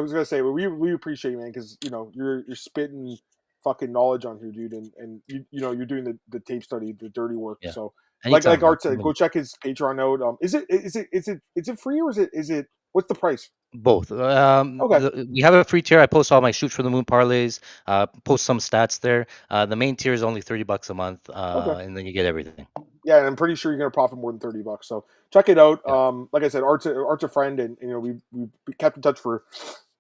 was gonna say, we appreciate you, man, because you're spitting fucking knowledge on here, dude, and you're doing the tape study, the dirty work. Yeah. So anytime, like Art said, go check his Patreon out. Is it free or is it what's the price? Both. Okay. We have a free tier. I post all my shoot for the moon parlays. Post some stats there. The main tier is only $30 a month, and then you get everything. Yeah, and I'm pretty sure you're gonna profit more than $30. So check it out. Yeah. Like I said, Art's a friend, and we kept in touch for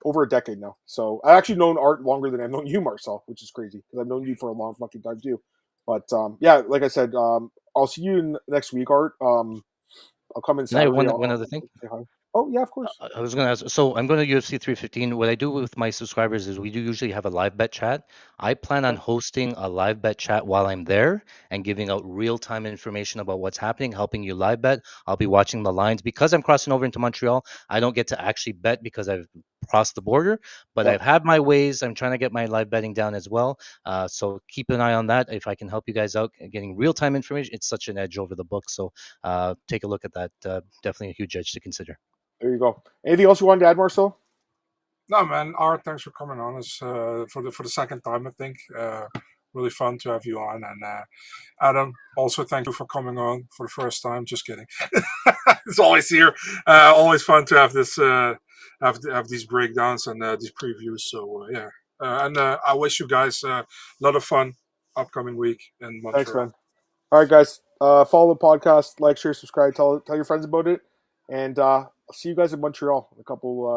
over a decade now. So I actually known Art longer than I've known you, Marcel, which is crazy because I've known you for a long fucking time too. But like I said, I'll see you next week, Art. I'll come in Saturday. One other thing. Oh, yeah, of course. I was going to ask. So I'm going to UFC 315. What I do with my subscribers is we do usually have a live bet chat. I plan on hosting a live bet chat while I'm there and giving out real-time information about what's happening, helping you live bet. I'll be watching the lines. Because I'm crossing over into Montreal, I don't get to actually bet because I've crossed the border, but I've had my ways. I'm trying to get my live betting down as well. So keep an eye on that. If I can help you guys out getting real-time information, it's such an edge over the book. So take a look at that. Definitely a huge edge to consider. There you go. Anything else you wanted to add, Marcel? No, man. Art, thanks for coming on us for the second time, I think. Really fun to have you on. And Adam, also thank you for coming on for the first time. Just kidding. It's always here. Always fun to have this have these breakdowns and these previews. So yeah. And I wish you guys a lot of fun upcoming week in Montreal. Thanks, man. All right, guys. Follow the podcast, like, share, subscribe, tell your friends about it, and I'll see you guys in Montreal in a couple